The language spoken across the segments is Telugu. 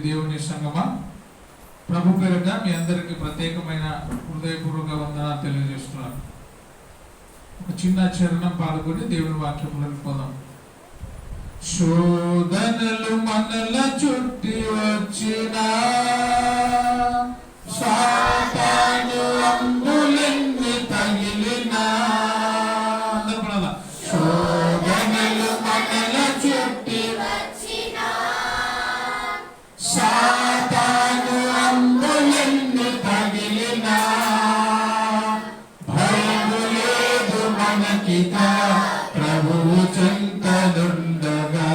దేవుని సంగమా, ప్రభు పేరిట మీ అందరికీ ప్రత్యేకమైన హృదయపూర్వక వందనాలు తెలియజేస్తున్నాను. ఒక చిన్న చరణం పాడుకొని దేవుని వాక్యంలోకి పోదాం. శోధనలు మనల చుట్టి వచ్చినా, సాతాను అంబులెన్ని తగిలినా, శోధనలు మనల చుట్టి వచ్చినా, సాతాను అంబులెన్ని తగిలినా, భయము లేదు మనకిక ప్రభువు చింతనుండగా,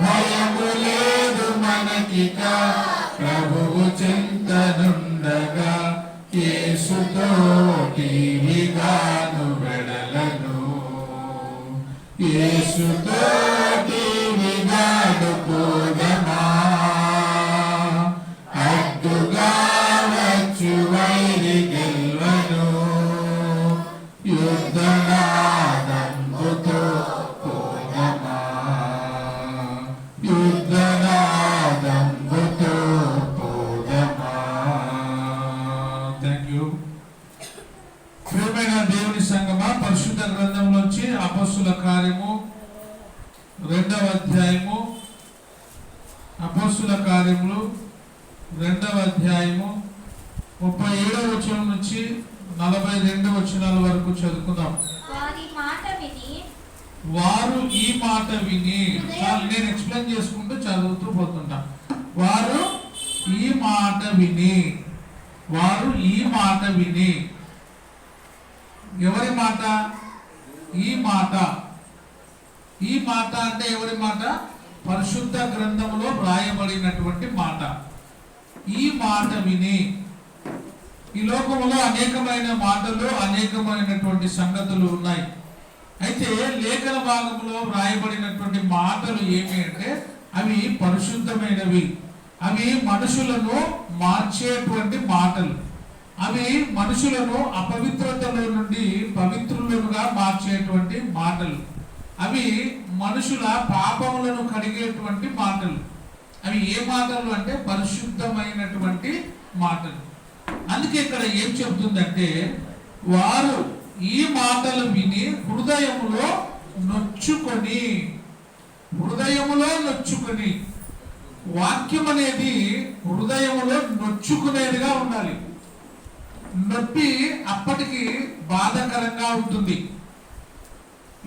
భయము లేదు మనకిక ప్రభువు చింతనుండగా, యేసుతోటి విగాను వెడలను, యేసుతోటి విగాను పోదమా, అడ్డుగా వచ్చు వైరి గెల్వను, యుద్ధనాదంబుతో పోదమా, యుద్ధనాదంబుతో పోదమా. Thank you. ప్రియమైన దేవుని సంగమా, పరిశుద్ధ గ్రంథంలోంచి అపోస్తుల కార్యము 2వ అధ్యాయము, అపోస్తుల కార్యములు 2వ అధ్యాయము 37వ వచనం నుంచి 42 వచనాల వరకు చదువుకుందాం. వారు ఈ మాట విని, నేను ఎక్స్ప్లెయిన్ చేసుకుంటూ చదువుతూ పోతుంటా. వారు ఈ మాట విని, వారు ఈ మాట విని, ఎవరి మాట? ఈ మాట. ఈ మాట అంటే ఎవరి మాట? పరిశుద్ధ గ్రంథంలో వ్రాయబడినటువంటి మాట. ఈ మాట విని, ఈ లోకంలో అనేకమైన మాటలు, అనేకమైనటువంటి సంగతులు ఉన్నాయి. అయితే లేఖన భాగంలో వ్రాయబడినటువంటి మాటలు ఏమి అంటే అవి పరిశుద్ధమైనవి, అవి మనుషులను మార్చేటువంటి మాటలు, అవి మనుషులను అపవిత్రతలో నుండి పవిత్రులుగా మార్చేటువంటి మాటలు, అవి మనుషుల పాపములను కడిగేటువంటి మాటలు. అవి ఏ మాటలు అంటే పరిశుద్ధమైనటువంటి మాటలు. అందుకే ఇక్కడ ఏం చెప్తుందంటే, వారు ఈ మాటలు విని హృదయములో నొచ్చుకొని, హృదయములో నొచ్చుకొని, వాక్యం అనేది హృదయములో నొచ్చుకునేదిగా ఉండాలి. నొప్పి అప్పటికి బాధాకరంగా ఉంటుంది.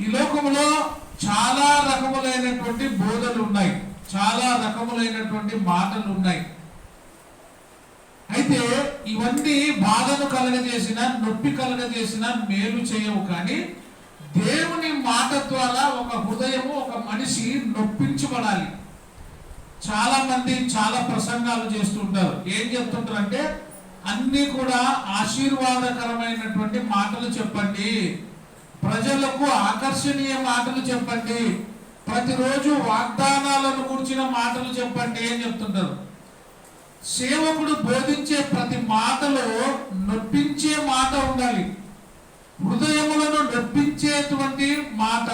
ఈ లోకంలో చాలా రకములైనటువంటి బోధలు ఉన్నాయి, చాలా రకములైనటువంటి మాటలు ఉన్నాయి. అయితే ఇవన్నీ బాధను కలగజేసిన, నొప్పి కలగజేసిన మేలు చేయవు. కానీ దేవుని మాట ద్వారా ఒక హృదయము, ఒక మనిషి నొప్పించబడాలి. చాలా మంది చాలా ప్రసంగాలు చేస్తుంటారు. ఏం చెప్తుంటారు అంటే, అన్ని కూడా ఆశీర్వాదకరమైనటువంటి మాటలు చెప్పండి, ప్రజలకు ఆకర్షణీయ మాటలు చెప్పండి, ప్రతిరోజు వాగ్దానాలను కూర్చిన మాటలు చెప్పండి అని చెప్తుంటారు. సేవకుడు బోధించే ప్రతి మాటలో నొప్పించే మాట ఉండాలి, హృదయములను నొప్పించేటువంటి మాట.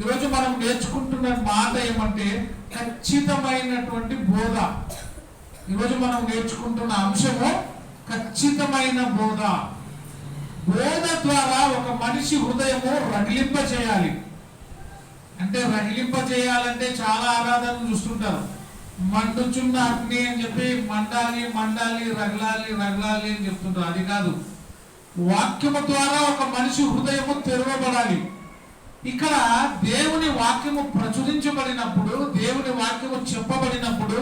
ఈరోజు మనం నేర్చుకుంటున్న మాట ఏమంటే ఖచ్చితమైనటువంటి బోధ. ఈరోజు మనం నేర్చుకుంటున్న అంశము ఖచ్చితమైన బోధ. బోధ ద్వారా ఒక మనిషి హృదయము రగిలింప చేయాలి. అంటే రగిలింప చేయాలంటే చాలా ఆరాధన చూస్తుంటారు. మండుచున్న అగ్ని అని చెప్పి మండాలి, మండాలి, రగలాలి, రగలాలి అని చెప్తుంటారు. అది కాదు. వాక్యము ద్వారా ఒక మనిషి హృదయము తెరవబడాలి. ఇక్కడ దేవుని వాక్యము ప్రచురించబడినప్పుడు, దేవుని వాక్యము చెప్పబడినప్పుడు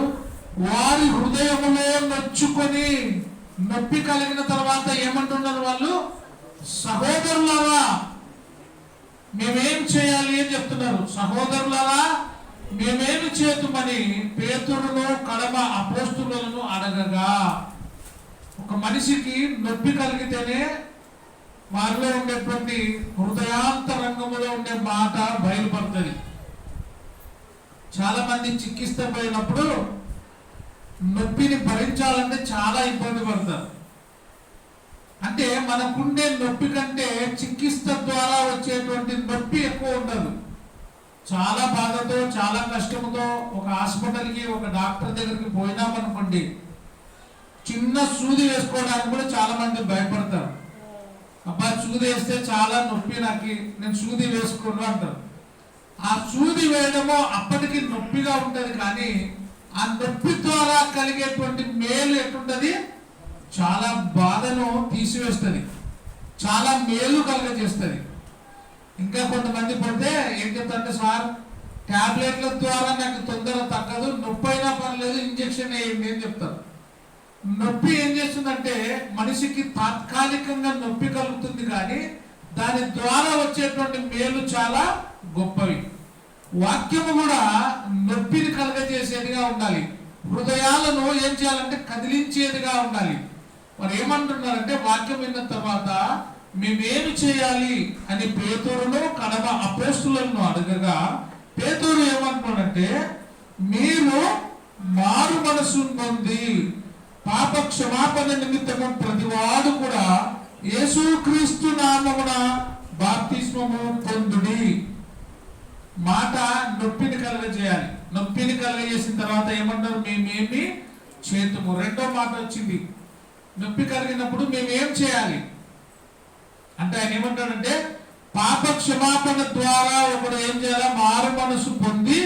వారి హృదయములో నొచ్చుకొని, నొప్పి కలిగిన తర్వాత ఏమంటున్నారు వాళ్ళు? సహోదరులారా మేమేం చేయాలి అని చెప్తున్నారు. సహోదరులారా మేమేమి చేతుమని పేతురును కడమ అపోస్తులను అడగగా, ఒక మనిషికి నొప్పి కలిగితేనే వారిలో ఉండేటువంటి హృదయాంతరంగంలో ఉండే మాట బయలుపడుతుంది. చాలా మంది చికిత్స పోయినప్పుడు నొప్పిని భరించాలంటే చాలా ఇబ్బంది పడతారు. అంటే మనకుండే నొప్పి కంటే చికిత్స ద్వారా వచ్చేటువంటి నొప్పి ఎక్కువ ఉండదు. చాలా బాధతో చాలా కష్టంతో ఒక హాస్పిటల్కి ఒక డాక్టర్ దగ్గరికి పోయినామనుకోండి, చిన్న సూది వేసుకోవడానికి కూడా చాలా మంది భయపడతారు. అబ్బా సూది వేస్తే చాలా నొప్పి, నాకు నేను సూది వేసుకోను అంటారు. ఆ సూది వేయడము అప్పటికి నొప్పిగా ఉంటుంది, కానీ ఆ నొప్పి ద్వారా కలిగేటువంటి మేలు ఎట్లుంటది, చాలా బాధను తీసివేస్తుంది, చాలా మేలు కలుగజేస్తుంది. ఇంకా కొంతమంది పడితే ఏం చెప్తారంటే, సార్ టాబ్లెట్ల ద్వారా నాకు తొందర తగ్గదు, నొప్పి అయినా పర్లేదు ఇంజక్షన్ వేయండి అని చెప్తారు. నొప్పి ఏం చేస్తుందంటే మనిషికి తాత్కాలికంగా నొప్పి కలుగుతుంది, కానీ దాని ద్వారా వచ్చేటువంటి మేలు చాలా గొప్పవి. వాక్యము కూడా నొప్పిని కలగజేసేదిగా ఉండాలి, హృదయాలను ఏం చేయాలంటే కదిలించేదిగా ఉండాలి. మరి ఏమంటున్నారంటే, వాక్యం విన్న తర్వాత మేమేమి చేయాలి అని పేతురును కడమ అపోస్తులను అడగగా, పేతురు ఏమంటున్నాడంటే, మీరు మారు మనసు పొంది పాప క్షమాపణ నిమిత్తము ప్రతివాడు కూడా యేసుక్రీస్తు నామమున బాప్తిస్మము పొందుడి. మాట నొప్పిని కలగజేయాలి. నొప్పిని కలగజేసిన తర్వాత ఏమన్నారు, మేమేమి చేతుము. రెండో మాట వచ్చింది, నొప్పి కలిగినప్పుడు మేమేం చేయాలి అంటే ఆయన ఏమంటాడంటే, పాప క్షమాపణ ద్వారా ఒకడు ఏం చేయాలి, మారు మనసు పొంది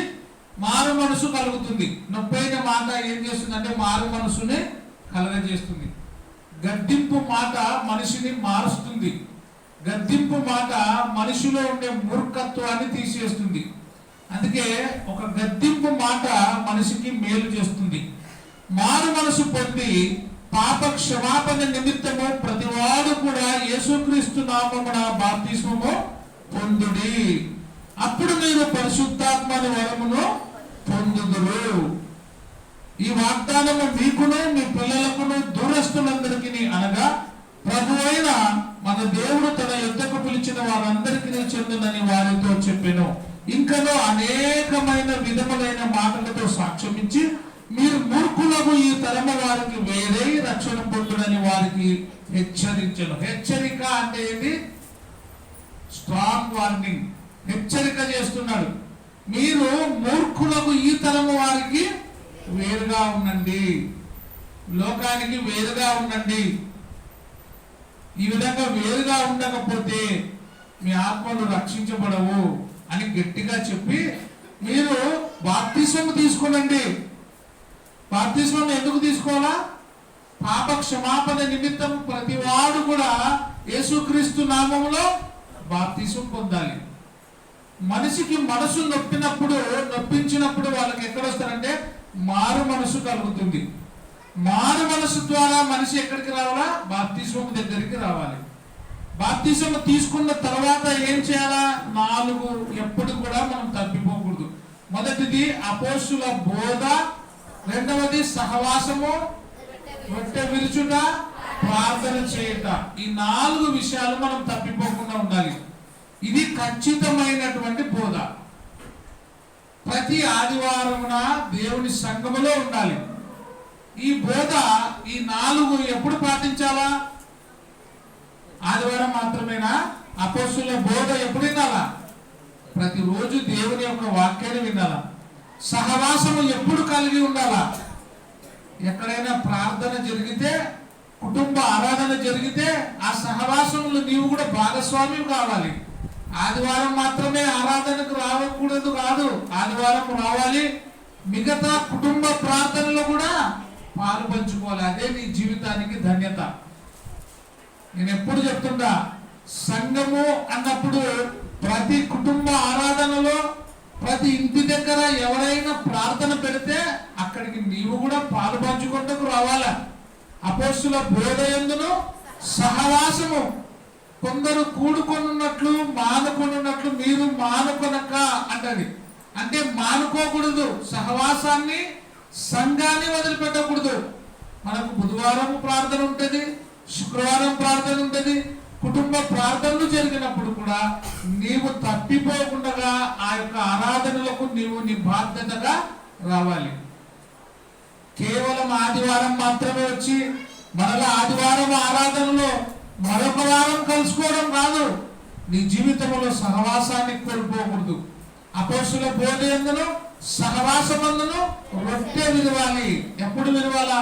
మారు మనసు కలుగుతుంది. నొప్పైన మాట ఏం చేస్తుందంటే మారు మనసుని కలగజేస్తుంది. గద్దింపు మాట మనిషిని మారుస్తుంది. గద్దింపు మాట మనిషిలో ఉండే మూర్ఖత్వాన్ని తీసేస్తుంది. అందుకే ఒక గద్దింపు మాట మనిషికి మేలు చేస్తుంది. మారు మనసు పొంది పాప క్షమాపణ నిమిత్తము ప్రతివాడు కూడా యేసుక్రీస్తు నామమున బాప్తిస్మము పొందుడి, అప్పుడు మీరు పరిశుద్ధాత్మని వరమును పొందుదురు. ఈ వాగ్దానము మీకును మీ పిల్లలకును దూరస్తులందరికీ, అనగా ప్రభువైన మన దేవుడు తన యుద్ధకు పిలిచిన వారందరికీ చెందునని వారితో చెప్పెను. ఇంకనో అనేకమైన విధములైన మాటలతో సాక్ష్యమిచ్చి, మీరు మూర్ఖులకు ఈ తరమ వారికి వేరే రక్షణ పొందుడని వారికి హెచ్చరించను. హెచ్చరిక అంటే ఏంటి? Strong warning. హెచ్చరిక చేస్తున్నాడు. మీరు మూర్ఖులకు ఈ తరము వారికి వేరుగా ఉండండి, లోకానికి వేరుగా ఉండండి. ఈ విధంగా వేరుగా ఉండకపోతే మీ ఆత్మలు రక్షించబడవు అని గట్టిగా చెప్పి, మీరు బాప్తిస్మం తీసుకునండి. బాప్తిస్మం ఎందుకు తీసుకోవాలా? పాప క్షమాపణ నిమిత్తం ప్రతివాడు కూడా యేసుక్రీస్తు నామములో బాప్తిస్మం పొందాలి. మనిషికి మనసు నొప్పించినప్పుడు వాళ్ళకి ఎక్కడ వస్తారంటే మారు మనసు కలుగుతుంది. మారు మనసు ద్వారా మనిషి ఎక్కడికి రావాలా? బాప్తిస్మం దగ్గరికి రావాలి. బాప్తిస్మం తీసుకున్న తర్వాత ఏం చేయాలా? 4 ఎప్పుడు కూడా మనం తప్పిపోకూడదు. మొదటిది అపోస్తుల బోధ, రెండవది సహవాసము, రొట్టె విరుచుట, ప్రార్థన చేయుట. ఈ 4 విషయాలు మనం తప్పిపోకుండా ఉండాలి. ఇది ఖచ్చితమైనటువంటి బోధ. ప్రతి ఆదివారమున దేవుని సంఘములో ఉండాలి. ఈ బోధ, ఈ 4 ఎప్పుడు పాటించాలా? ఆదివారం మాత్రమేనా? అపోస్తుల బోధ ఎప్పుడు వినాలా? ప్రతిరోజు దేవుని యొక్క వాక్యాన్ని వినాలా. సహవాసము ఎప్పుడు కలిగి ఉండాలా? ఎక్కడైనా ప్రార్థన జరిగితే, కుటుంబ ఆరాధన జరిగితే ఆ సహవాసంలో నీవు కూడా భాగస్వామ్యం కావాలి. ఆదివారం మాత్రమే ఆరాధనకు రావకూడదు కాదు, ఆదివారం రావాలి. మిగతా కుటుంబ ప్రార్థనలో కూడా పాలు పంచుకోవాలి. అదే నీ జీవితానికి ధన్యత. నేను ఎప్పుడు చెప్తుంటా, సంఘము అన్నప్పుడు ప్రతి కుటుంబ ఆరాధనలో ప్రతి ఇంటి దగ్గర ఎవరైనా ప్రార్థన పెడితే అక్కడికి నీవు కూడా పాలు పంచుకుంటూ రావాలా. అపోస్తుల బోధ యందును సహవాసము, కొందరు కూడుకొనున్నట్లు మానుకొనున్నట్లు మీరు మానుకొనక అంటది. అంటే మానుకోకూడదు, సహవాసాన్ని సంఘాన్ని వదిలిపెట్టకూడదు. మనకు బుధవారం ప్రార్థన ఉంటుంది, శుక్రవారం ప్రార్థన ఉంటుంది. కుటుంబ ప్రార్థనలు జరిగినప్పుడు కూడా నీవు తప్పిపోకుండా ఆ యొక్క ఆరాధనలకు నీవు నీ బాధ్యతగా రావాలి. కేవలం ఆదివారం మాత్రమే వచ్చి మరలా ఆదివారం ఆరాధనలో మరొక వారం కలుసుకోవడం కాదు. నీ జీవితంలో సహవాసాన్ని కోల్పోకూడదు. అపోస్తుల బోధ యందును సహవాసమందును రొట్టె విడవాలి. ఎప్పుడు విడవాలా?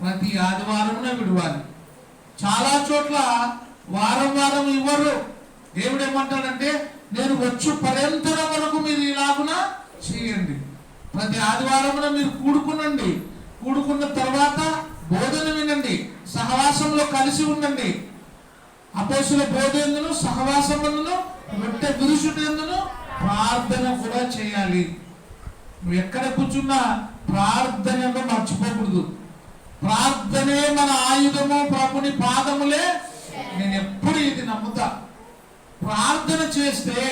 ప్రతి ఆదివారమున విడవాలి. చాలా చోట్ల వారం వారం ఇవ్వరు. దేవుడు ఏమంటాడంటే, నేను వచ్చు పర్యంతరం వరకు మీరు ఇలాగున చేయండి. ప్రతి ఆదివారమున మీరు కూడుకునండి. కూడుకున్న తర్వాత బోధన వినండి, సహవాసంలో కలిసి ఉండండి. అపోస్తుల బోధ యందును సహవాసమును రొట్టె విరుచుట యందును ప్రార్థన కూడా చేయాలి. నువ్వు ఎక్కడ కూర్చున్నా ప్రార్థనను మర్చిపోకూడదు. ప్రార్థనే మన ఆయుధము, ప్రభుని పాదములే. నేను ఎప్పుడు ఇది నమ్ముతా. ప్రార్థన చేస్తే,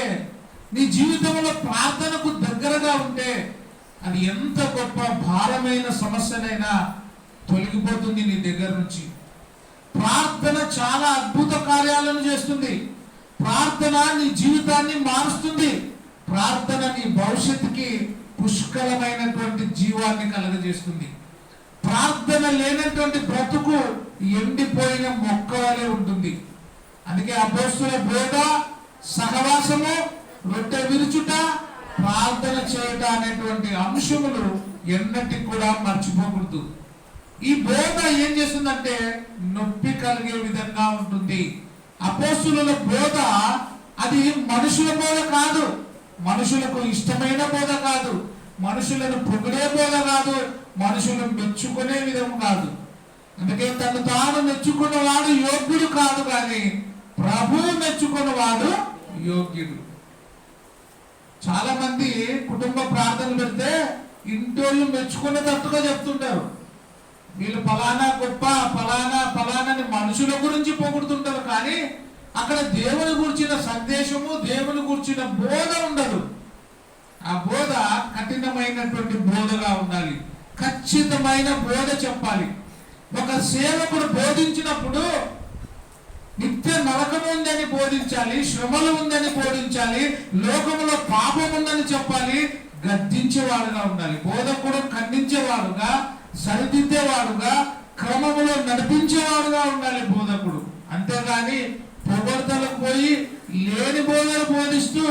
నీ జీవితంలో ప్రార్థనకు దగ్గరగా ఉంటే, అది ఎంత గొప్ప భారమైన సమస్యనైనా తొలగిపోతుంది నీ దగ్గర నుంచి. ప్రార్థన చాలా అద్భుత కార్యాలను చేస్తుంది. ప్రార్థన నీ జీవితాన్ని మారుస్తుంది. ప్రార్థన నీ భవిష్యత్తుకి పుష్కలమైనటువంటి జీవాన్ని కలగజేస్తుంది. ప్రార్థన లేనటువంటి బ్రతుకు ఎండిపోయిన మొక్క వలె ఉంటుంది. అందుకే అపోస్తుల బోధ, సహవాసము, రొట్టె విరుచుట, ప్రార్థన చేయట అనేటువంటి అంశములు ఎన్నటికి కూడా మర్చిపోకూడదు. ఈ బోధ ఏం చేస్తుందంటే నొప్పి కలిగే విధంగా ఉంటుంది. అపోస్తుల బోధ అది మనుషుల బోధ కాదు, మనుషులకు ఇష్టమైన బోధ కాదు, మనుషులను పొగిడే బోధ కాదు, మనుషులను మెచ్చుకునే విధం కాదు. అందుకే తను తాను మెచ్చుకున్నవాడు యోగ్యుడు కాదు, కానీ ప్రభువు మెచ్చుకున్నవాడు యోగ్యుడు. చాలా మంది కుటుంబ ప్రార్థన పెడితే ఇంటోళ్ళు మెచ్చుకునేటట్టుగా చెప్తుంటారు. వీళ్ళు ఫలానా గొప్ప, ఫలానా ఫలానాని మనుషుల గురించి పొగుడుతుంటారు, కానీ అక్కడ దేవుని గురించిన సందేశము, దేవుని గురించిన బోధ ఉండదు. ఆ బోధ కఠినమైనటువంటి బోధగా ఉండాలి. ఖచ్చితమైన బోధ చెప్పాలి. ఒక సేవకుడు బోధించినప్పుడు నిత్య నరకం ఉందని బోధించాలి, శ్రమలు ఉందని బోధించాలి, లోకములో పాపం ఉందని చెప్పాలి. గద్దించేవాడుగా ఉండాలి. బోధకుడు ఖండించేవాడుగా, సరిదిద్దేవాడుగా, క్రమములో నడిపించేవాడుగా ఉండాలి బోధకుడు. అంతేగాని పొగడ్తలకు పోయి లేని బోధలు బోధిస్తూ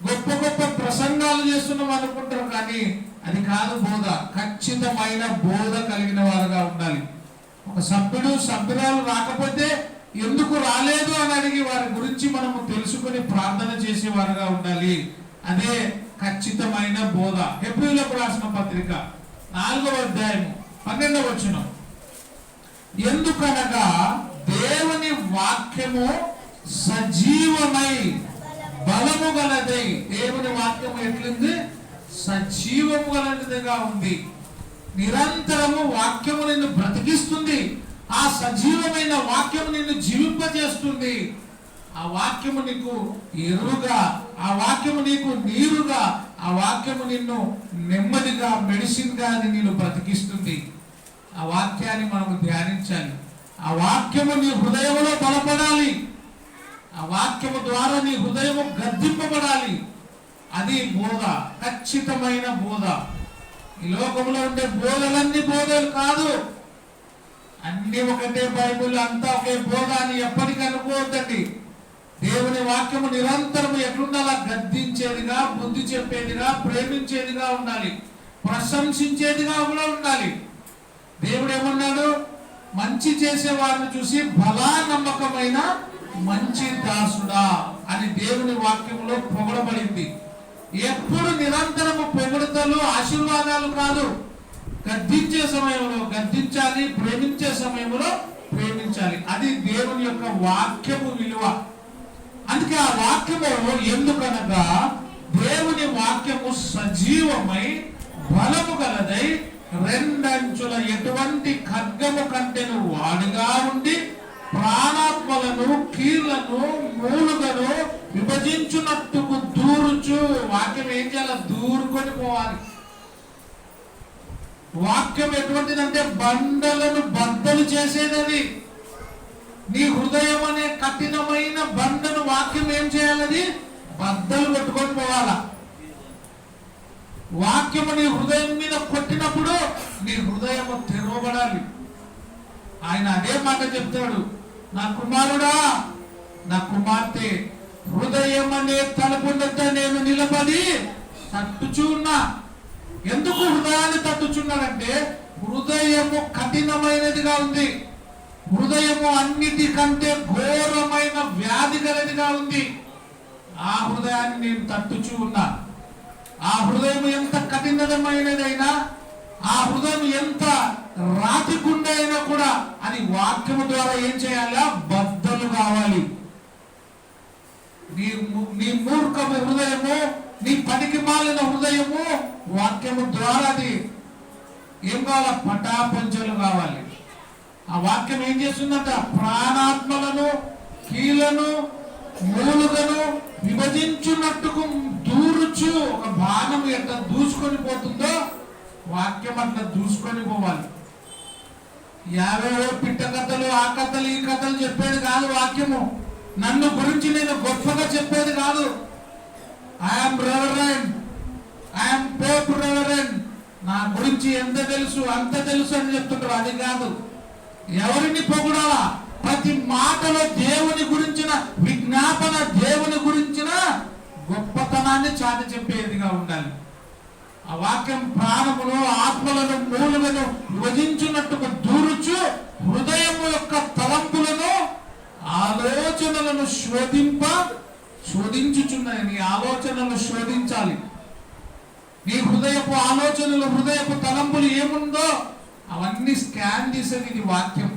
గొప్ప గొప్ప ప్రసంగాలు చేస్తున్నాం అనుకుంటారు, కానీ అది కాదు బోధ. ఖచ్చితమైన బోధ కలిగిన వారుగా ఉండాలి. ఒక సభ్యుడు, సభ్యురాలు రాకపోతే ఎందుకు రాలేదు అని అడిగి వారి గురించి మనము తెలుసుకొని ప్రార్థన చేసేవారుగా ఉండాలి. అదే ఖచ్చితమైన బోధ. హెబ్రీయులకు రాసిన పత్రిక 4వ అధ్యాయము 12వ వచనం, ఎందుకనగా దేవుని వాక్యము సజీవమై బలము గలదై. దేవుని వాక్యము ఎట్లుంది? సజీవము గలదిగా ఉంది. నిరంతరము వాక్యము నిన్ను బ్రతికిస్తుంది. ఆ సజీవమైన వాక్యము నిన్ను జీవింపజేస్తుంది. ఆ వాక్యము నీకు ఎరువుగా, ఆ వాక్యము నీకు నీరుగా, ఆ వాక్యము నిన్ను నెమ్మదిగా, మెడిసిన్ గా నిన్ను బ్రతికిస్తుంది. ఆ వాక్యాన్ని మనము ధ్యానించాలి. ఆ వాక్యము నీ హృదయంలో బలపడాలి. ఆ వాక్యము ద్వారా నీ హృదయము గద్దింపబడాలి. అది బోధ, ఖచ్చితమైన బోధ. ఈ లోకంలో ఉండే బోధలన్నీ బోధలు కాదు. అన్ని ఒకటే బైబిల్, అంతా ఒకే బోధ అని ఎప్పటికీ అనుకోవద్దండి. దేవుని వాక్యము నిరంతరము ఎట్లుండాలా? గద్దించేదిగా, బుద్ధి చెప్పేదిగా, ప్రేమించేదిగా ఉండాలి, ప్రశంసించేదిగా కూడా ఉండాలి. దేవుడు ఏమన్నాడు? మంచి చేసే వారిని చూసి బలా నమ్మకమైన మంచి దాసుడా అని దేవుని వాక్యంలో పొగడబడింది. ఎప్పుడు నిరంతరము పొగడతలు, ఆశీర్వాదాలు కాదు. గద్దించే సమయంలో గద్దించాలి, ప్రేమించే సమయంలో ప్రేమించాలి. అది దేవుని యొక్క వాక్యము విలువ. అందుకే ఆ వాక్యము ఎందుకనగా దేవుని వాక్యము సజీవమై బలము గలదై రెండంచుల ఎటువంటి ఖడ్గము కంటెను వాడుగా ఉండి ప్రాణాత్మలను, కీళ్లను, మూలుగను విభజించున్నట్టుకు దూరుచు. వాక్యం ఏం చేయాలి? దూరుకొని పోవాలి. వాక్యం ఎటువంటిదంటే బండలను బద్దలు చేసేది. నీ హృదయం అనే కఠినమైన బండను వాక్యం ఏం చేయాలని? బద్దలు కొట్టుకొని పోవాలా. వాక్యము నీ హృదయం మీద కొట్టినప్పుడు నీ హృదయము తెరవబడాలి. ఆయన అదే మాట చెప్తాడు, నా కుమారుడా, నా కుమార్తె, హృదయం అనే తలుపు వద్ద నేను నిలబడి తట్టుచున్నా. ఎందుకు హృదయాన్ని తట్టుచున్నాడంటే హృదయము కఠినమైనదిగా ఉంది. హృదయము అన్నిటికంటే ఘోరమైన వ్యాధి గలదిగా ఉంది. ఆ హృదయాన్ని నేను తట్టుచూ ఉన్నా. ఆ హృదయం ఎంత కఠినమైనదైనా, ఆ హృదయం ఎంత రాతి గుండె అయినా కూడా అది వాక్యము ద్వారా ఏం చేయాలా? బద్దలు కావాలి. నీ మూర్ఖము హృదయము, నీ పనికి మాలిన హృదయము వాక్యము ద్వారా అది ఏం కావాలా? పటాపంచలు కావాలి. ఆ వాక్యం ఏం చేస్తుందంట? ప్రాణాత్మలను, కీలను, మూలుగను విభజించున్నట్టుకు దూరుచు, ఒక భాగం ఎట్లా దూసుకొని పోతుందో వాక్యం అట్లా దూసుకొని పోవాలి. 50 పిట్ట కథలు, ఆ కథలు, ఈ కథలు చెప్పేది కాదు వాక్యము. నన్ను గురించి నేను గొప్పగా చెప్పేది కాదు. I'm reverend, I'm Pope reverend, నా గురించి ఎంత తెలుసు అంత తెలుసు అని చెప్తుంటారు. అది కాదు. ఎవరిని పొగుడాలా? ప్రతి మాటలో దేవుని గురించిన విజ్ఞాపన, దేవుని గురించిన గొప్పతనాన్ని చాటి చెప్పేదిగా ఉండాలి. ఆ వాక్యం ప్రాణమును, ఆత్మలను, మూలులను విభజించున్నట్టుగా దూరుచు హృదయము యొక్క తలంపులను, ఆలోచనలను శోధించుచున్నాయి. నీ ఆలోచనలు శోధించాలి. నీ హృదయపు ఆలోచనలు, హృదయపు తలంపులు ఏముందో అవన్నీ స్కాన్ చేసేది ఇది వాక్యం.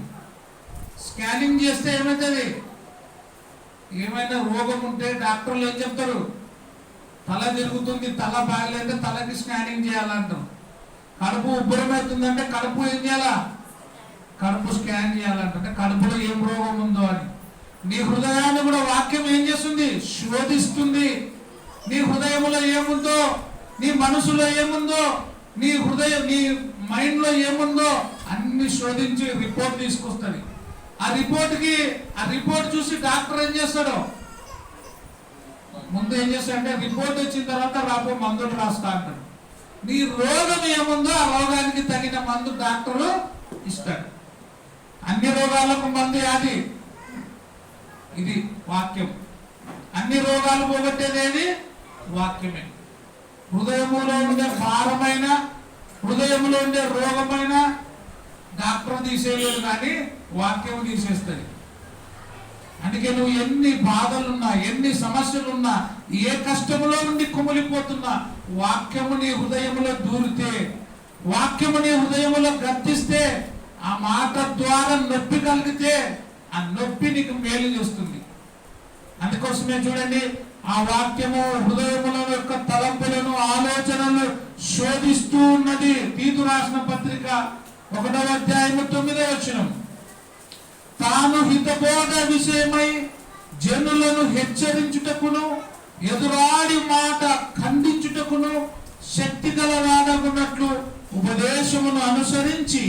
స్కానింగ్ చేస్తే ఏమవుతుంది? ఏమైనా రోగం ఉంటే డాక్టర్లు ఏం చెప్తారు? తల తిరుగుతుంది, తల బాగలేదంటే తలకి స్కానింగ్ చేయాలంటారు. కడుపు ఉబ్బరం అవుతుందంటే కడుపు ఏం చేయాలా? కడుపు స్కాన్ చేయాలంటే కడుపులో ఏం రోగం ఉందో అని. నీ హృదయాన్ని కూడా వాక్యం ఏం చేస్తుంది? శోధిస్తుంది. నీ హృదయంలో ఏముందో, నీ మనసులో ఏముందో, నీ హృదయం, నీ మైండ్ లో ఏముందో అన్ని శోధించి రిపోర్ట్ తీసుకొస్తుంది. ఆ రిపోర్ట్ చూసి డాక్టర్ ఏం చేస్తాడు? ముందు ఏం చేస్తాడంటే రిపోర్ట్ వచ్చిన తర్వాత రాబో మందులు రాస్తా అంటాడు. నీ రోగం ఏముందో ఆ రోగానికి తగిన మందు డాక్టరు ఇస్తాడు. అన్ని రోగాలకు మందు అది. ఇది వాక్యం. అన్ని రోగాలు పోగొట్టేది వాక్యమే. హృదయములో ఉండే భారమైన, హృదయంలో ఉండే రోగమైన డాక్టర్ తీసేయలేదు, కానీ వాక్యం తీసేస్తుంది. అందుకే నువ్వు ఎన్ని బాధలున్నా, ఎన్ని సమస్యలున్నా, ఏ కష్టములో నుండి కుమిలిపోతున్నా, వాక్యము నీ హృదయములో దూరితే, వాక్యము నీ హృదయములో గర్తిస్తే, ఆ మాట ద్వారా నొప్పి కలిగితే ఆ నొప్పి నీకు మేలు చేస్తుంది. అందుకోసమే చూడండి, ఆ వాక్యము హృదయముల యొక్క తలంపులను, ఆలోచనలు శోధిస్తూ ఉన్నది. తీతు రాసిన పత్రిక 1వ అధ్యాయము 9వ వచనం. తాను హితబోధ విషయమై జనులను హెచ్చరించుటకును, ఎదురాడి మాట ఖండించుటకును శక్తి గల వాడకున్నట్లు ఉపదేశమును అనుసరించి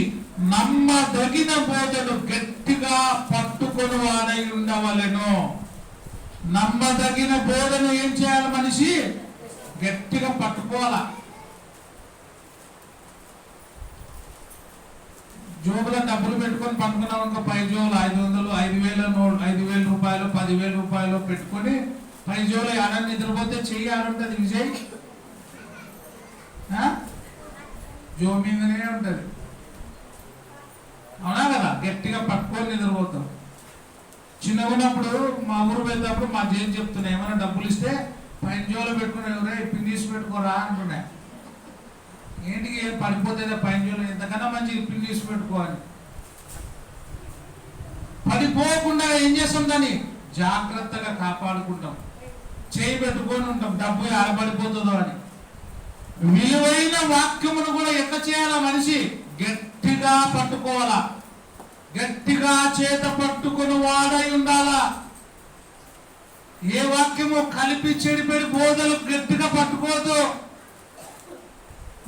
నమ్మదగిన బోధను గట్టిగా పట్టుకొని వాడై ఉండవలెను. నమ్మదగిన బోధను ఏం చేయాలి? మనిషి గట్టిగా పట్టుకోవాలా. జోబులో డబ్బులు పెట్టుకొని పట్టుకున్నాం ఇంకా 5 జోలు 500, 5,000 రూపాయలు, 10,000 రూపాయలు పెట్టుకొని 5 జోలు ఆడని నిద్రపోతే చెయ్యి ఆడుంటది. విజయ్ జో మీదనే ఉంటది. అవునా కదా? గట్టిగా పట్టుకొని నిద్రపోతాం. చిన్నగా ఉన్నప్పుడు మా ఊరు వెళ్ళినప్పుడు మా జైలు చెప్తున్నా, ఏమైనా డబ్బులు ఇస్తే 5 జోలు పెట్టుకునే ఎవరే పిన్ తీసి పెట్టుకోరా అంటున్నా. ఏంటికి ఏం పడిపోతే 5 జోలు, ఎంతకన్నా మంచి పిన్ తీసి పెట్టుకోవాలి. పడిపోకుండా ఏం చేస్తాం? దాన్ని జాగ్రత్తగా కాపాడుకుంటాం, చేయి పెట్టుకొని ఉంటాం, డబ్బు ఆడబడిపోతుందో అని. విలువైన వాక్యమును కూడా ఎట్లా చేయాలా? మనిషి గట్టిగా పట్టుకోవాలా, గట్టిగా చేత పట్టుకుని వాడై ఉండాలా. ఏ వాక్యము కలిపి చెడిపెడి బోధలు గట్టిగా పట్టుకోవద్దు.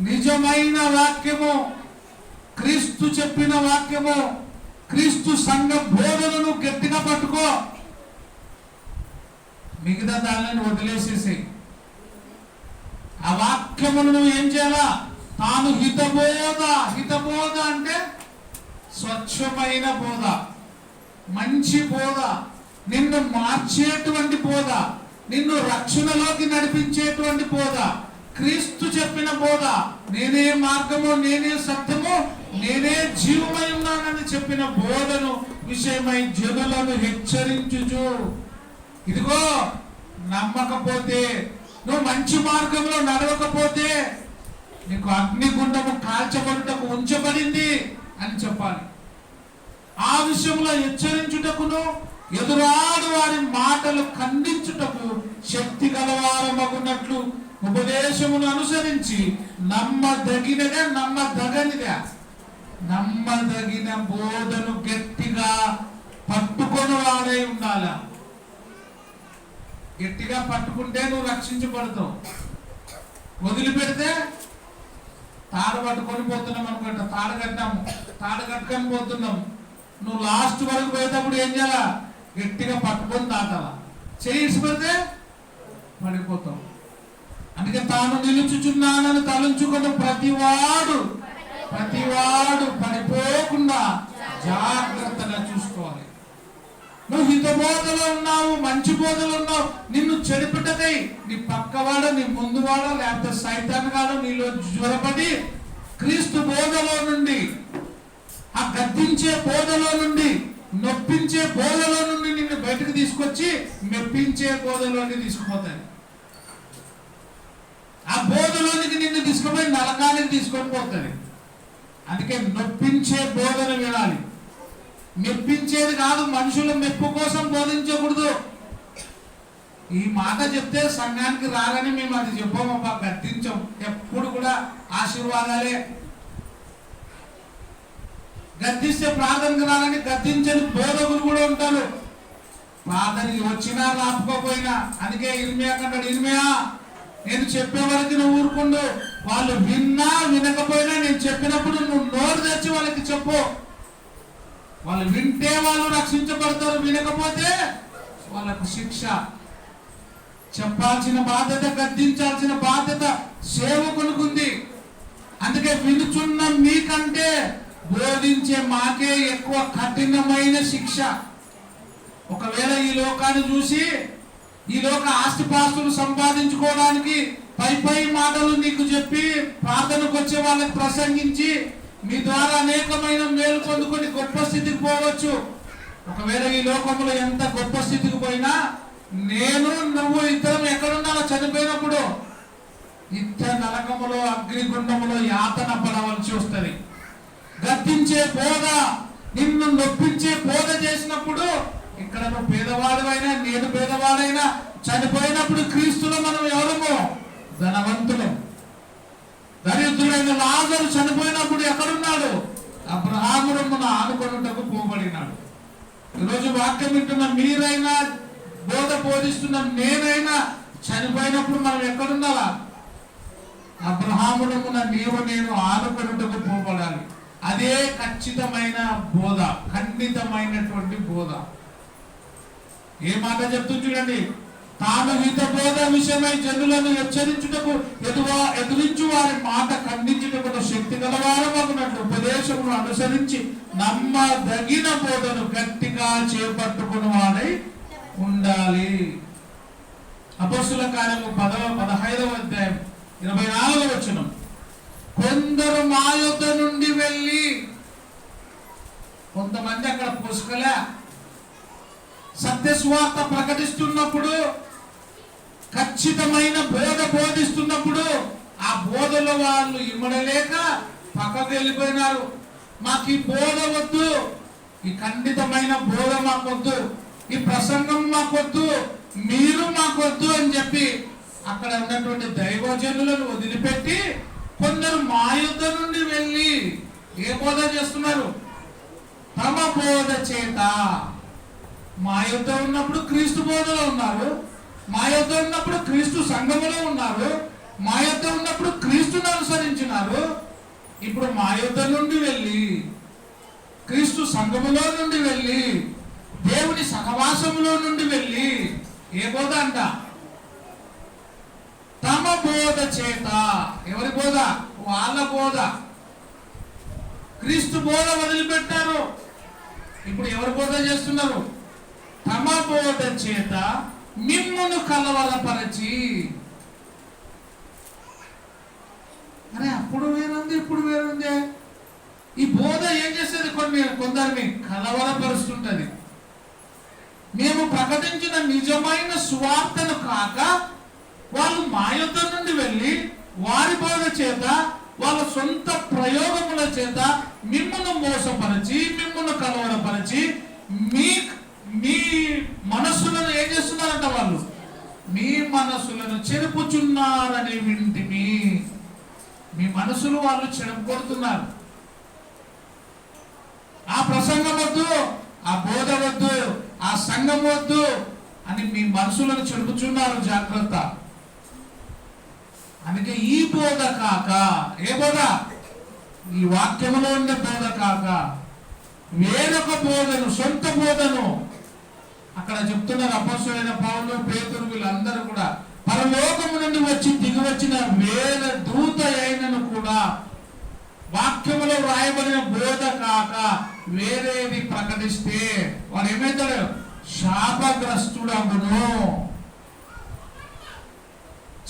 నిజమైన వాక్యము, క్రీస్తు చెప్పిన వాక్యము, క్రీస్తు సంఘ బోధనను గట్టిగా పట్టుకో. మిగతా దానిని వదిలేసేసి ఆ వాక్యమును నువ్వు ఏం చేయాలా? తాను హితబోధ అంటే స్వచ్ఛమైన బోధ, మంచి బోధ, నిన్ను మార్చేటువంటి బోధ, నిన్ను రక్షణలోకి నడిపించేటువంటి బోధ, క్రీస్తు చెప్పిన బోధ, నేనే మార్గము, నేనే సత్యము, నేనే జీవమై ఉన్నానని చెప్పిన బోధను విషయమై జనులను హెచ్చరించుచు, ఇదిగో నమ్మకపోతే, నువ్వు మంచి మార్గంలో నడవకపోతే నీకు అగ్నిగుండము కాల్చబడుటకు ఉంచబడింది అని చెప్పాలి. ఆ విషయంలో హెచ్చరించుటకును ఎదురాడు వారి మాటలు ఖండించుటకు శక్తి గలవారమగునట్లు ఉపదేశమును అనుసరించి నమ్మదగిన బోధను గట్టిగా పట్టుకొని వాడై ఉండాలా. గట్టిగా పట్టుకుంటే నువ్వు రక్షించబడతావు. వదిలిపెడితే తాడు పట్టుకొని పోతున్నాం అనుకుంటా, తాడు కట్టుకొని పోతున్నాం. నువ్వు లాస్ట్ వరకు పోయేటప్పుడు ఏం చేయాలా? గట్టిగా పట్టుకొని దాటాలా. చేసి పెడితే పడిపోతాం. అందుకే తాను నిలుచుచున్నానని తలంచుకున్న ప్రతివాడు పడిపోకుండా జాగ్రత్తగా చూసుకోవాలి. నువ్వు హిత బోధలో ఉన్నావు, మంచి బోధలో ఉన్నావు, నిన్ను చెడిపెట్టకై నీ పక్కవాడ, నీ ముందువాడ, లేకపోతే సైతాన్ గాడు నీలో జ్వరపడి క్రీస్తు బోధలో నుండి, ఆ గద్దించే బోధలో నుండి, నొప్పించే బోధలో నుండి నిన్ను బయటకు తీసుకొచ్చి మెప్పించే బోధలోకి తీసుకుపోతాయి. ఆ బోధలోనికి నిన్ను తీసుకుపోయి నరకానికి తీసుకొని పోతుంది. అందుకే నొప్పించే బోధన వినాలి. మెప్పించేది కాదు. మనుషుల మెప్పు కోసం బోధించకూడదు. ఈ మాట చెప్తే సంఘానికి రాగానే మేము అది చెప్పామబ్బా, గద్దించాం. ఎప్పుడు కూడా ఆశీర్వాదాలే. గద్దిస్తే ప్రార్థనకు రాగానే గద్దించని బోధకులు కూడా ఉంటారు. ప్రార్థనకి వచ్చినా రాకపోయినా. అందుకే ఇర్మియా కంటాడు, ఇర్మియా నేను చెప్పే వరకు నువ్వు ఊరుకుండు, వాళ్ళు విన్నా వినకపోయినా నేను చెప్పినప్పుడు నువ్వు నోరు తెచ్చి వాళ్ళకి చెప్పు. వాళ్ళు వింటే వాళ్ళు రక్షించబడతారు, వినకపోతే వాళ్ళకు శిక్ష. చెప్పాల్సిన బాధ్యత, గద్దించాల్సిన బాధ్యత సేవకునికి. అందుకే వినుచున్న మీకంటే బోధించే మాకే ఎక్కువ కఠినమైన శిక్ష. ఒకవేళ ఈ లోకాన్ని చూసి, ఈ లోక ఆస్తిపాస్తులు సంపాదించుకోవడానికి పై మాటలు నీకు చెప్పి ప్రార్థనకు వచ్చే వాళ్ళకి ప్రసంగించి మీ ద్వారా అనేకమైన మేలు పొందుకొని గొప్ప స్థితికి పోవచ్చు. ఒకవేళ ఈ లోకంలో ఎంత గొప్ప స్థితికి పోయినా నువ్వు ఇద్దరం ఎక్కడున్నారో చనిపోయినప్పుడు నరకములో, అగ్నిగుండములో యాతన పడవలసి వస్తుంది. గద్దించే బోధ, నిన్ను నొప్పించే బోధ చేసినప్పుడు ఇక్కడ నువ్వు పేదవాడివైనా, నేను పేదవాడైనా, చనిపోయినప్పుడు క్రీస్తులో మనం ఎవరము? ధనవంతులు. దరిద్రుడైన లాజరు చనిపోయినప్పుడు ఎక్కడున్నాడు? అబ్రహాము రొమ్మున ఆనుకొనుటకు పోబడినాడు. ఈరోజు వాక్యం వింటున్న మీరైనా, బోధ బోధిస్తున్న నేనైనా చనిపోయినప్పుడు మనం ఎక్కడుండాలా? అబ్రహాము రొమ్మున నీవు నేను ఆనుకొనుటకు పోబడాలి. అదే ఖచ్చితమైన బోధ, ఖండితమైనటువంటి బోధ. ఏ మాట చెప్తుంది చూడండి. తాను హిత బోధ విషయమై జనులను హెచ్చరించుటకు ఎదురించు వారి మాట ఖండించుటకు శక్తి గలవారమగునట్లు ఉపదేశమును అనుసరించి నమ్మదగిన బోధను గట్టిగా చేపట్టుకుని వాడై ఉండాలి. అపొస్తలుల కార్యము 15వ అధ్యాయం 24వ వచనం. కొందరు మా యొద్ద నుండి వెళ్ళి, కొంతమంది అక్కడ పుష్కలే సత్యస్వార్త ప్రకటిస్తున్నప్పుడు, ఖచ్చితమైన బోధ బోధిస్తున్నప్పుడు ఆ బోధలో వాళ్ళు ఇమ్మడలేక పక్కకు వెళ్ళిపోయినారు. మాకు ఈ బోధ వద్దు, ఈ ఖండితమైన బోధ మాకొద్దు, ఈ ప్రసంగం మాకొద్దు, మీరు మాకొద్దు అని చెప్పి అక్కడ ఉన్నటువంటి దైవజనులను వదిలిపెట్టి కొందరు మా యొద్ద నుండి వెళ్ళి ఏ బోధ చేస్తున్నారు? తమ బోధ చేత. మా యొద్ద ఉన్నప్పుడు క్రీస్తు బోధలో ఉన్నారు, మా యొద్ద ఉన్నప్పుడు క్రీస్తు సంఘములో ఉన్నారు, మా యొద్ద ఉన్నప్పుడు క్రీస్తును అనుసరించినారు. ఇప్పుడు మా యొద్ద నుండి వెళ్ళి, క్రీస్తు సంఘములో నుండి వెళ్ళి, దేవుని సహవాసములో నుండి వెళ్ళి ఏ బోధ అంట? తమ బోధ చేత. ఎవరి బోధ? వాళ్ళ బోధ. క్రీస్తు బోధ వదిలిపెట్టారు, ఇప్పుడు ఎవరి బోధ చేస్తున్నారు? తమ బోధ చేత మిమ్మును కలవరపరచి. అప్పుడు వేరుంది ఇప్పుడు వేరుంది. ఈ బోధ ఏం చేసేది కొందరిని కలవరపరుస్తుంటది. మేము ప్రకటించిన నిజమైన సువార్తను కాక వాళ్ళు మా యొద్ద నుండి వెళ్ళి వారి బోధ చేత వాళ్ళ సొంత ప్రయోగముల చేత మిమ్మల్ని మోసపరిచి మిమ్మల్ని కలవరపరిచి మీ మనస్సులను ఏం చేస్తున్నారంట? వాళ్ళు మీ మనస్సులను చెరుపుచున్నారని వింటిమి. మీ మనసులు వాళ్ళు చెరుపుకొడుతున్నారు. ఆ ప్రసంగం వద్దు, ఆ బోధ వద్దు, ఆ సంఘం వద్దు అని మీ మనసులను చెరుపుచున్నారు. జాగ్రత్త. అందుకే ఈ బోధ కాక, ఏ బోధ? ఈ వాక్యములో ఉండే బోధ కాక వేరొక బోధను, సొంత బోధను అక్కడ చెప్తున్నారు అపొస్తలుడైన పౌలు, పేతురు, వీళ్ళందరూ కూడా పరలోకము నుండి దిగివచ్చిన వేరే దూత అయినను కూడా వాక్యములో రాయబడిన బోధ కాక వేరేది ప్రకటిస్తే వాడు ఏమవుతాడు? శాపగ్రస్తుడగును.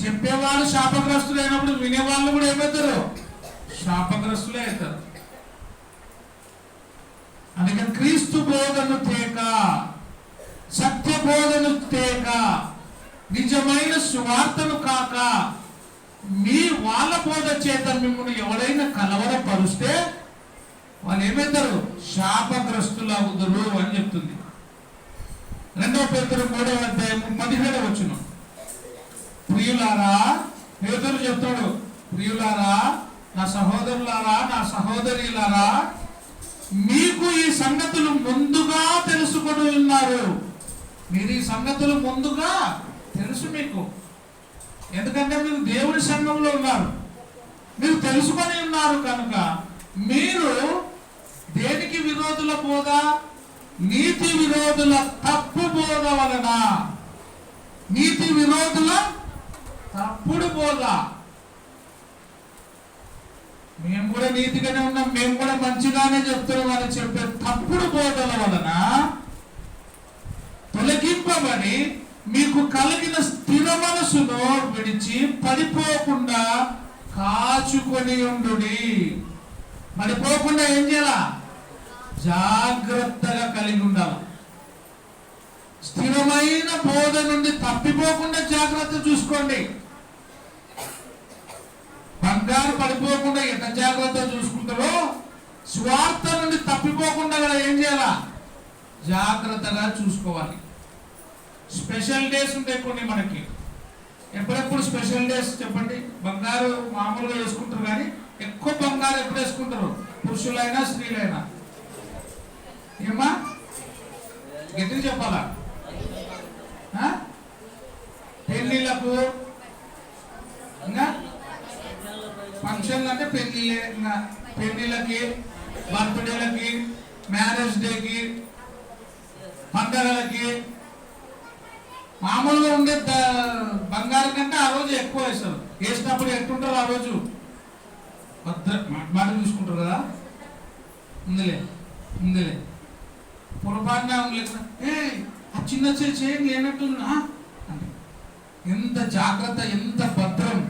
చెప్పేవాళ్ళు శాపగ్రస్తులు అయినప్పుడు వినేవాళ్ళు కూడా ఏమవుతారు? శాపగ్రస్తులే అవుతారు. అందుకని క్రీస్తు బోధను తేక, సత్య బోధను తేక, నిజమైన సువార్తను కాక వాళ్ళ బోధ చేత మిమ్మల్ని ఎవరైనా కలవరపరుస్తే వాళ్ళు ఏమవుతారు? శాపగ్రస్తులు అవుతారు అని చెప్తుంది. 2 పేతురు 3వ అధ్యాయం 17వ వచనం. ప్రియులారా, పేతురు చెప్తాడు, ప్రియులారా, నా సహోదరులారా, నా సహోదరులారా, మీకు ఈ సంగతులు ముందుగా తెలుసుకొని ఉన్నారు. మీరు ఈ సంగతులు ముందుగా తెలుసు మీకు. ఎందుకంటే మీరు దేవుని సంఘంలో ఉన్నారు, మీరు తెలుసుకొని ఉన్నారు కనుక మీరు దేనికి విరోధుల బోధ? నీతి విరోధుల తప్పు బోధ వలన, నీతి విరోధుల తప్పుడు బోధ. మేము కూడా నీతిగానే ఉన్నాం, మేము కూడా మంచిగానే చెప్తున్నాం అని చెప్పే తప్పుడు బోధల వలన తొలగింపబడి మీకు కలిగిన స్థిర మనసును విడిచి పడిపోకుండా కాచుకొని ఉండుడి. పడిపోకుండా ఏం చేయాలా? జాగ్రత్తగా కలిగి ఉండాలి. స్థిరమైన బోధ నుండి తప్పిపోకుండా జాగ్రత్త చూసుకోండి. బంగారు పడిపోకుండా ఎంత జాగ్రత్త చూసుకుంటారో స్వార్థ నుండి తప్పిపోకుండా ఏం చేయాలా? జాగ్రత్తగా చూసుకోవాలి. స్పెషల్ డేస్ ఉంటాయి కొన్ని మనకి. ఎప్పుడెప్పుడు స్పెషల్ డేస్ చెప్పండి? బంగారు మామూలుగా వేసుకుంటారు, కానీ ఎక్కువ బంగారు ఎప్పుడు వేసుకుంటారు? పురుషులైనా స్త్రీలైనా. ఏమా గట్టిగా చెప్పాలా? పెళ్లిళ్ళకు, ఇంకా ఫంక్షన్లు అంటే పెళ్లిళ్ళే, ఇంకా పెళ్లిళ్ళకి, బర్త్డేలకి, మ్యారేజ్ డేకి, పండగలకి మామూలుగా ఉండే బంగారం కంటే ఆ రోజు ఎక్కువ వేస్తారు. వేసినప్పుడు ఎట్టుంటారు ఆ రోజు? మాట చూసుకుంటారు కదా. ఉందిలే పొరపాటున ఆ చిన్న చేయండి లేనట్టు అంటే ఎంత జాగ్రత్త, ఎంత భద్రం.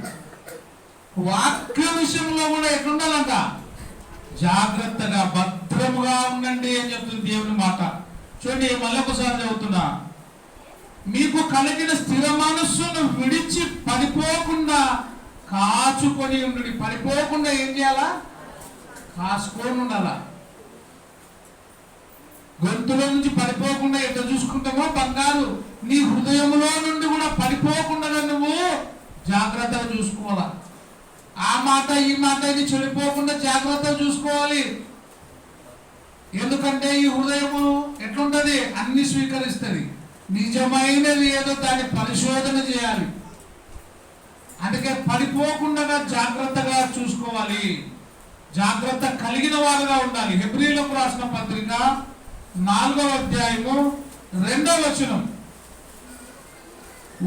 వాక్య విషయంలో కూడా ఎట్లుండాలంట? జాగ్రత్తగా భద్రముగా ఉండండి అని చెప్తుంది దేవుని మాట. చూడండి, మళ్ళొకసారి చదువుతున్నా. మీకు కలిగిన స్థిర మనస్సును విడిచి పడిపోకుండా కాచుకొని ఉండి. పడిపోకుండా ఏం చేయాలా? కాచుకొని ఉండాలా. గొంతులో నుంచి పడిపోకుండా ఎట్లా చూసుకుంటామో బంగారు, నీ హృదయంలో నుండి కూడా పడిపోకుండా నువ్వు జాగ్రత్తగా చూసుకోవాలా. ఆ మాట ఈ మాట ఇది చెడిపోకుండా జాగ్రత్తగా చూసుకోవాలి. ఎందుకంటే ఈ హృదయము ఎట్లుంటది? అన్ని స్వీకరిస్తుంది. నిజమైనది ఏదో దాన్ని పరిశోధన చేయాలి. అందుకే పడిపోకుండా జాగ్రత్తగా చూసుకోవాలి. జాగ్రత్త కలిగిన వారుగా ఉండాలి. హెబ్రీయులకు రాసిన పత్రిక 4వ అధ్యాయము 2వ వచనం.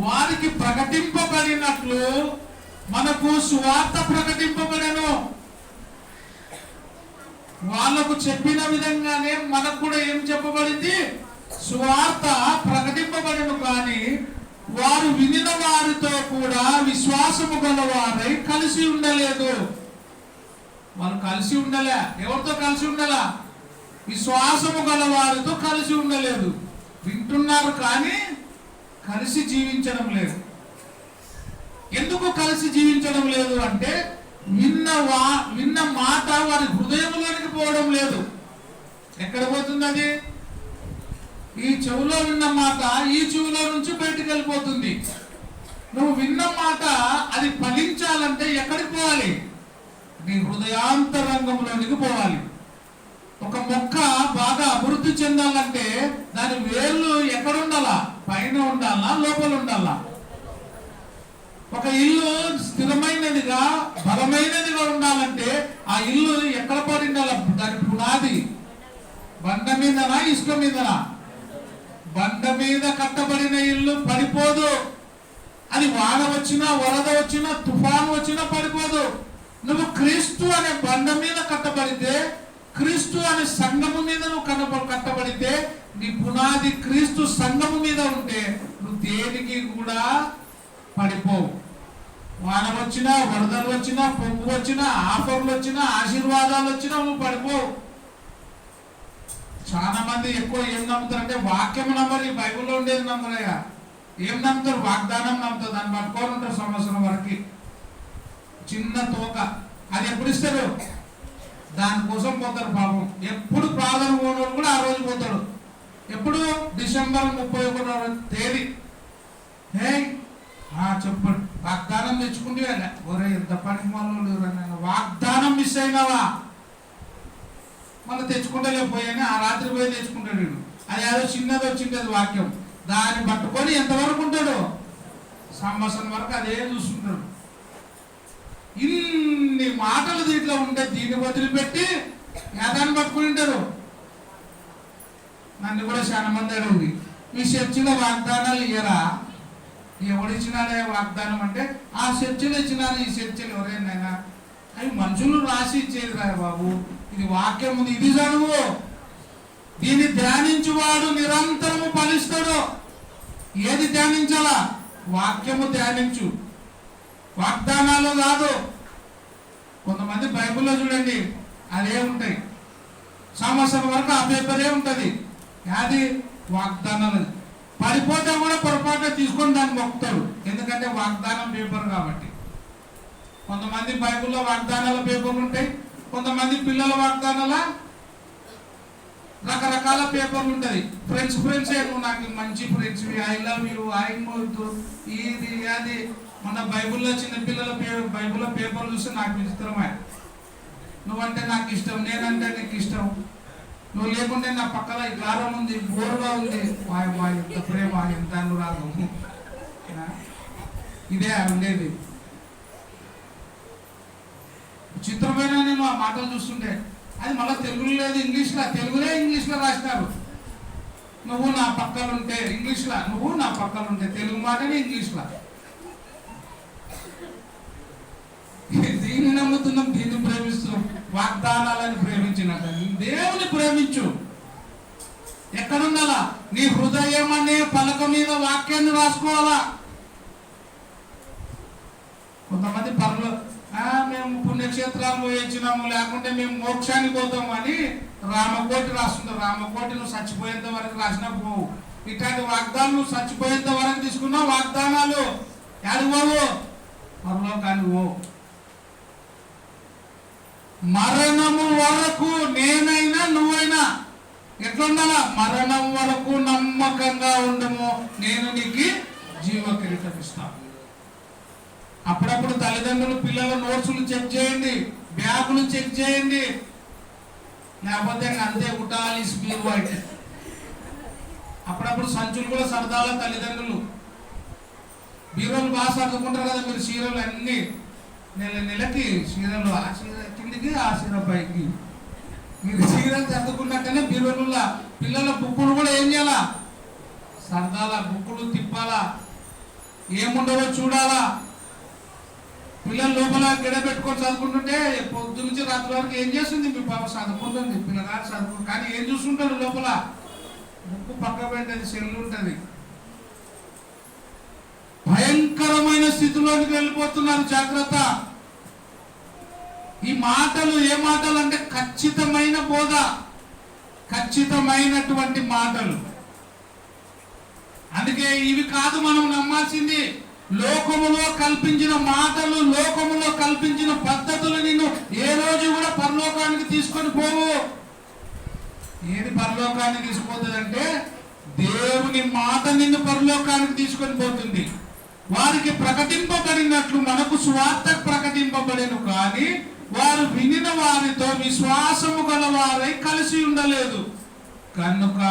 వారికి ప్రకటింపబడినట్లు మనకు సువార్త ప్రకటింపబడెను. వాళ్ళకు చెప్పిన విధంగానే మనకు కూడా ఏం చెప్పబడింది? సువార్త ప్రకటింపబడెను. కానీ వారు వినిన వారితో కూడా విశ్వాసము గల వారై కలిసి ఉండలేదు. వాళ్ళు కలిసి ఉండలే. ఎవరితో కలిసి ఉండలా? విశ్వాసము గల వారితో కలిసి ఉండలేదు. వింటున్నారు కానీ కలిసి జీవించడం లేదు. ఎందుకు కలిసి జీవించడం లేదు అంటే విన్న మాట వారి హృదయంలోనికి పోవడం లేదు. ఎక్కడ పోతుంది అది? ఈ చెవులో విన్న మాట ఈ చెవులో నుంచి బయటికి వెళ్ళిపోతుంది. నువ్వు విన్న మాట అది ఫలించాలంటే ఎక్కడికి పోవాలి? నీ హృదయాంతరంగంలోనికి పోవాలి. ఒక మొక్క బాగా అభివృద్ధి చెందాలంటే దాని వేళ్ళు ఎక్కడ ఉండాలా? పైన ఉండాలా, లోపల ఉండాలా? ఒక ఇల్లు స్థిరమైనదిగా బలమైనదిగా ఉండాలంటే ఆ ఇల్లు ఎక్కడ పడి ఉండాలా? దాని పునాది బండ మీదనా, ఇసుక మీదనా? బండ మీద కట్టబడిన ఇల్లు పడిపోదు. అది వాన వచ్చినా, వరద వచ్చినా, తుఫాను వచ్చినా పడిపోదు. నువ్వు క్రీస్తు అనే బండ మీద కట్టబడితే, క్రీస్తు అనే సంఘము మీద నువ్వు కట్టబడితే, నీ పునాది క్రీస్తు సంఘము మీద ఉంటే నువ్వు దేనికి కూడా పడిపోవు. వాన వచ్చినా, వరదలు వచ్చినా, పొంగు వచ్చినా, ఆఫర్లు వచ్చినా, ఆశీర్వాదాలు వచ్చినా నువ్వు పడిపోవు. చాలా మంది ఎక్కువ ఏం నమ్ముతారు అంటే వాక్యం నమ్మరు, ఈ బైబిల్లో ఉండేది నమ్మరయ్యా. ఏం నమ్ముతారు? వాగ్దానం నమ్ముతారు. దాన్ని పట్టుకొని ఉంటారు సంవత్సరం వరకు. చిన్న తోక అది ఎప్పుడు ఇస్తారు? దానికోసం పోతారు పాపం. ఎప్పుడు ప్రార్థన పోవడం కూడా ఆ రోజు పోతాడు. ఎప్పుడు? డిసెంబర్ 31వ తేదీ. హే చెప్పండి, వాగ్దానం తెచ్చుకుంటే ఒరే ఎంత పనికి మనం వాగ్దానం మిస్ అయినావా? మళ్ళీ తెచ్చుకుంటలేకపోయాని ఆ రాత్రి పోయి తెచ్చుకుంటాడు వీడు. అది ఏదో చిన్నది వచ్చింది వాక్యం, దాన్ని పట్టుకొని ఎంతవరకు ఉంటాడు? సంవత్సరం వరకు అదే చూస్తుంటాడు. ఇన్ని మాటలు దీంట్లో ఉంటే దీన్ని వదిలిపెట్టి యాదాన్ని పట్టుకుని ఉంటారు. నన్ను కూడా చాలా మంది అడిగింది, మీ చర్చిలో వాగ్దానాలు ఇయ్యరా? ఎవడిచ్చినాడే వాగ్దానం అంటే ఆ చర్చిలో ఇచ్చినారు, ఈ చర్చిలు ఎవరైనా అవి మనుషులు రాసి ఇచ్చేది రా బాబు. ఇది వాక్యం ఉంది, ఇది చదువు. దీన్ని ధ్యానించువాడు నిరంతరము ఫలిస్తాడు. ఏది ధ్యానించాలా? వాక్యము ధ్యానించు, వాగ్దానాలు కాదు. కొంతమంది బైబిల్లో చూడండి అదే ఉంటాయి, సంవత్సరం వరకు ఆ పేపరే ఉంటుంది. అది వాగ్దానాలు. పడిపోతే కూడా పొరపాటున తీసుకొని దాన్ని మొక్కుతాడు, ఎందుకంటే వాగ్దానం పేపర్ కాబట్టి. కొంతమంది బైబిల్లో వాగ్దానాల పేపర్లు ఉంటాయి, కొంతమంది పిల్లల వాగ్దానాల రకరకాల పేపర్లు ఉంటుంది. ఫ్రెండ్స్ నువ్వు నాకు మంచి friends, I love you, I మోదు, ఇది అది. మన బైబిల్లో చిన్న పిల్లల బైబిల్లో పేపర్లు చూస్తే నాకు ఇష్టమే. నువ్వంటే నాకు ఇష్టం, నేనంటే నీకు ఇష్టం, నువ్వు లేకుంటే నా పక్కన ఈ కారం ఉంది, బోరుగా ఉంది, మా ఎంత ప్రేమ, ఎంత అనురాగం. ఇదే ఉండేది. చిత్రమైన నేను ఆ మాటలు చూస్తుంటే అది మళ్ళీ తెలుగులో లేదు, ఇంగ్లీష్లో రాసినారు. నువ్వు నా పక్కన ఉంటే ఇంగ్లీష్లో, నువ్వు నా పక్కన ఉంటే తెలుగు మాటనే ఇంగ్లీష్లో. దీన్ని నమ్ముతున్నాం, దీన్ని ప్రేమిస్తున్నాం. వాగ్దానాలను ప్రేమించినట్టు దేవుని ప్రేమించు. ఎక్కడుండాలా? నీ హృదయం అనే పలక మీద వాక్యాన్ని రాసుకోవాలా. కొంతమంది పనులు మేము పుణ్యక్షేత్రాలు పోయించినాము, లేకుంటే మేము మోక్షానికి పోతాము అని రామకోటి రాస్తుంటారు. రామకోటి నువ్వు చచ్చిపోయేంత వరకు రాసినా పోవు. ఇట్లాంటి వాగ్దానం నువ్వు చచ్చిపోయేంత వరకు తీసుకున్నావు వాగ్దానాలు, యాడికి పోవు? పరలోకానికి పోవు. మరణము వరకు నేనైనా నువ్వైనా ఎట్లుండాలా? మరణం వరకు నమ్మకంగా ఉండము, నేను నీకు జీవ కిరీటం ఇస్తాను. అప్పుడప్పుడు తల్లిదండ్రులు పిల్లల నోట్సులు చెక్ చేయండి, బ్యాగులు చెక్ చేయండి. లేకపోతే అంతే ఉటాలి స్పీడ్ వైట్. అప్పుడప్పుడు సంచులు కూడా సరదాల తల్లిదండ్రులు. బీరోలు బాగా సర్దుకుంటారు కదా మీరు, చీరలు అన్ని నెలకి చీరలు, ఆ చీర కిందికి ఆ చీర పైకి. మీరు చీరలు సర్దుకున్నట్టనే బీరోల పిల్లల బుక్కులు కూడా ఏం చేయాలా? సరదాల బుక్కులు తిప్పాలా, ఏముండవో చూడాలా. పిల్లలు లోపల గిడ పెట్టుకొని చదువుకుంటుంటే పొద్దు నుంచి రాత్రి వరకు ఏం చేస్తుంది? మీ పాప చదువుకుంటుంది, పిల్లగారు చదువుకుంటుంది, కానీ ఏం చూస్తుంటారు లోపల? బుక్కు పక్క పెట్టేది, సెల్లు ఉంటుంది. భయంకరమైన స్థితిలోకి వెళ్ళిపోతున్నారు. జాగ్రత్త. ఈ మాటలు ఏ మాటలు అంటే ఖచ్చితమైన బోధ, ఖచ్చితమైనటువంటి మాటలు. అందుకే ఇవి కాదు మనం నమ్మాల్సింది. లోకములో కల్పించిన మాటలు, లోకములో కల్పించిన పద్ధతులు నిన్ను ఏ రోజు కూడా పరలోకానికి తీసుకొని పోవు. ఏది పరలోకానికి తీసుకుపోతుంది అంటే దేవుని మాట నిన్ను పరలోకానికి తీసుకొని పోతుంది. వారికి ప్రకటింపబడినట్లు మనకు సువార్త ప్రకటింపబడెను, కానీ వారు వినిన వారితో విశ్వాసము గల వారై కలిసి ఉండలేదు. కనుక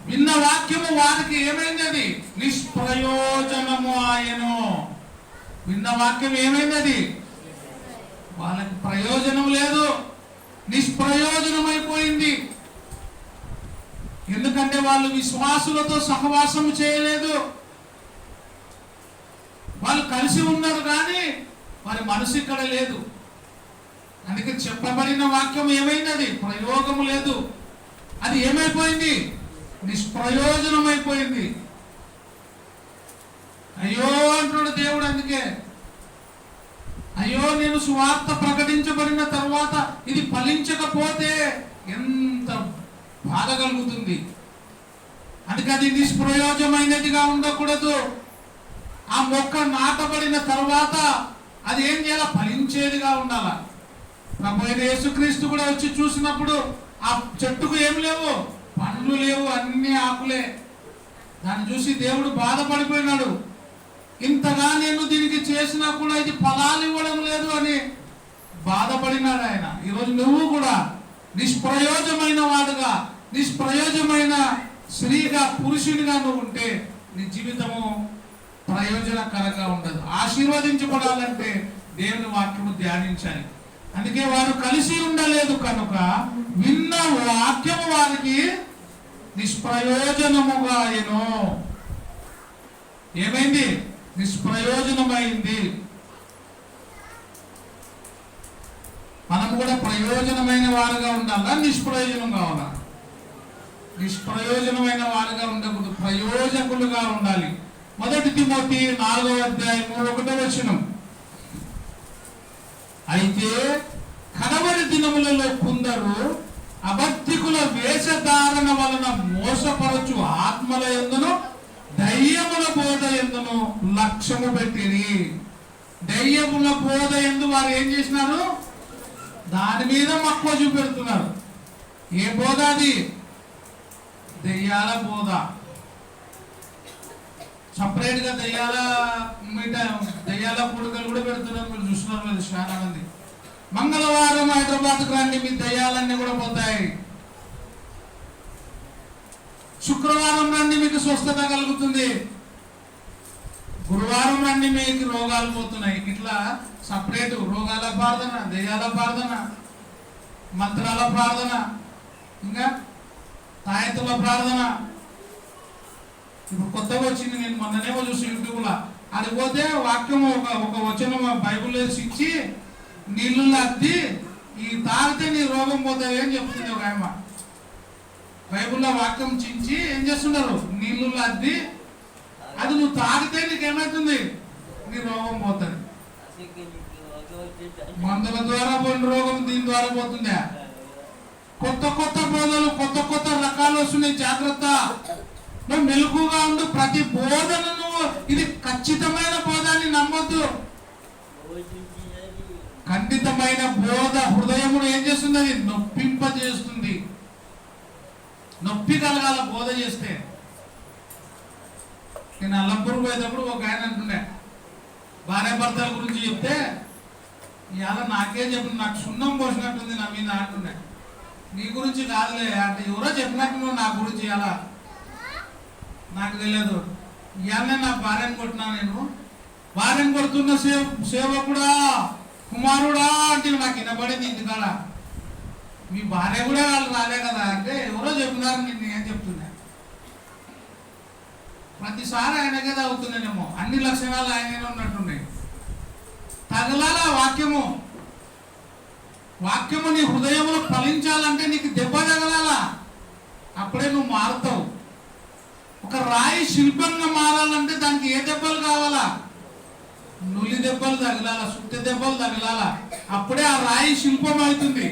విన్న వాక్యము వారికి ఏమైంది? నిష్ప్రయోజనము ఆయను. విన్న వాక్యం ఏమైంది? వాళ్ళకి ప్రయోజనం లేదు, నిష్ప్రయోజనమైపోయింది. ఎందుకంటే వాళ్ళు విశ్వాసులతో సహవాసం చేయలేదు. వాళ్ళు కలిసి ఉన్నారు కానీ వారి మనసు ఇక్కడ లేదు. అందుకే చెప్పబడిన వాక్యం ఏమైంది? ప్రయోగము లేదు. అది ఏమైపోయింది? నిష్ప్రయోజనమైపోయింది. అయ్యో అంటున్నాడు దేవుడు. అందుకే అయ్యో, నేను సువార్త ప్రకటించబడిన తర్వాత ఇది ఫలించకపోతే ఎంత బాధ కలుగుతుంది. అందుకే అది నిష్ప్రయోజనమైనదిగా ఉండకూడదు. ఆ మొక్క నాటబడిన తర్వాత అది ఏం చేయాలి? ఫలించేదిగా ఉండాల. ప్రభు అయిన యేసుక్రీస్తు కూడా వచ్చి చూసినప్పుడు ఆ చెట్టుకు ఏం లేవు, పండ్లు లేవు, అన్ని ఆకులే. దాన్ని చూసి దేవుడు బాధపడిపోయినాడు. ఇంతగా నేను దీనికి చేసినా కూడా ఇది ఫలాలు ఇవ్వడం లేదు అని బాధపడినాడు ఆయన. ఈరోజు నువ్వు కూడా నిష్ప్రయోజమైన వాడుగా, నిష్ప్రయోజమైన స్త్రీగా, పురుషునిగా నువ్వు ఉంటే నీ జీవితము ప్రయోజనకరంగా ఉండదు. ఆశీర్వదించబడాలంటే దేవుని వాక్యము ధ్యానించాలి. అందుకే వారు కలిసి ఉండలేదు కనుక విన్న వాక్యము వారికి నిష్ప్రయోజనముగా ఆయను. ఏమైంది? నిష్ప్రయోజనమైంది. మనం కూడా ప్రయోజనమైన వారుగా ఉండాలా, నిష్ప్రయోజనం కావాలా? నిష్ప్రయోజనమైన వారుగా ఉండకూడదు, ప్రయోజకులుగా ఉండాలి. 1 తిమోతి 4:1 అయితే కడవరి దినములలో కొందరు అబద్ధికుల వేషధారణ వలన మోసపరచు ఆత్మల యందును దయ్యముల బోధ యందును లక్ష్యము పెట్టిరి. దయ్యముల బోధ యందు వారు ఏం చేసినారు? దాని మీద మక్కువ చూపెడుతున్నారు. ఏ బోధ అది? దయ్యాల బోధ. సపరేట్ గా దయ్యాల పుడకలు కూడా పెడుతున్నారు. మీరు చూస్తున్నారు కదా, చాలా మంది. మంగళవారం హైదరాబాద్కు రండి, మీ దయ్యాలన్నీ కూడా పోతాయి. శుక్రవారం రండి, మీకు స్వస్థత కలుగుతుంది. గురువారం రండి, మీకు రోగాలు పోతున్నాయి. ఇట్లా సపరేట్ రోగాల ప్రార్థన, దయ్యాల ప్రార్థన, మంత్రాల ప్రార్థన, ఇంకా తాయతుల ప్రార్థన. ఇప్పుడు కొత్తగా వచ్చింది. నేను మొన్ననేమో చూసి యూట్యూబ్లో అది పోతే వాక్యం ఒక వచనం బైబుల్ వేసి ఇచ్చి నీళ్లు అద్ది ఈ తాగితే నీ రోగం పోతుంది అని చెప్తుంది ఒక ఆమె. బైబుల్లో వాక్యం చించి ఏం చేస్తున్నారు? నీళ్లు అద్ది అది నువ్వు తాగితే నీకేమవుతుంది? నీ రోగం పోతుంది. మందుల ద్వారా పోయిన రోగం దీని ద్వారా పోతుందా? కొత్త కొత్త బోధలు, కొత్త కొత్త రకాలు వస్తున్నాయి. జాగ్రత్త, నువ్వు మెలకుగా ఉండు. ప్రతి బోధను నువ్వు ఇది ఖచ్చితమైన బోధాన్ని నమ్మొద్దు. ఖండితమైన బోధ హృదయమును ఏం చేస్తుంది? అది నొప్పింపజేస్తుంది. నొప్పి కలగాల బోధ చేస్తే. నేను అల్లంపూర్ పోయేటప్పుడు ఒక ఆయన అంటుండే, భార్య భర్తల గురించి చెప్తే, ఇవాళ నాకే చెప్పిన, నాకు సున్నం పోసినట్టుంది నా మీద అంటుండే. నీ గురించి కాదులే అంటే ఎవరో చెప్పినట్టు నువ్వు నా గురించి ఇలా నాకు తెలియదు. ఇవాళనే నా భార్యను కొట్టినా. నేను భార్యను కొడుతున్న సేవకుడా, కుమారుడా అంటే నాకు వినబడింది ఇంటికాడ. మీ భార్య కూడా వాళ్ళు రాలే కదా అంటే ఎవరో చెప్పినారు, నేను ఏం చెప్తున్నా. ప్రతిసారి ఆయనకే అవుతున్నానేమో, అన్ని లక్షణాలు ఆయననే ఉన్నట్టున్నాయి. తగలాల వాక్యము. వాక్యము నీ హృదయంలో ఫలించాలంటే నీకు దెబ్బ తగలాలా, అప్పుడే నువ్వు మారుతావు. ఒక రాయి శిల్పంగా మారాలంటే దానికి ఏ దెబ్బలు కావాలా? నులి దెబ్బలు తగలాల, సుత్తి దెబ్బలు తగలాల, అప్పుడే ఆ రాయి శిల్పం అవుతుంది.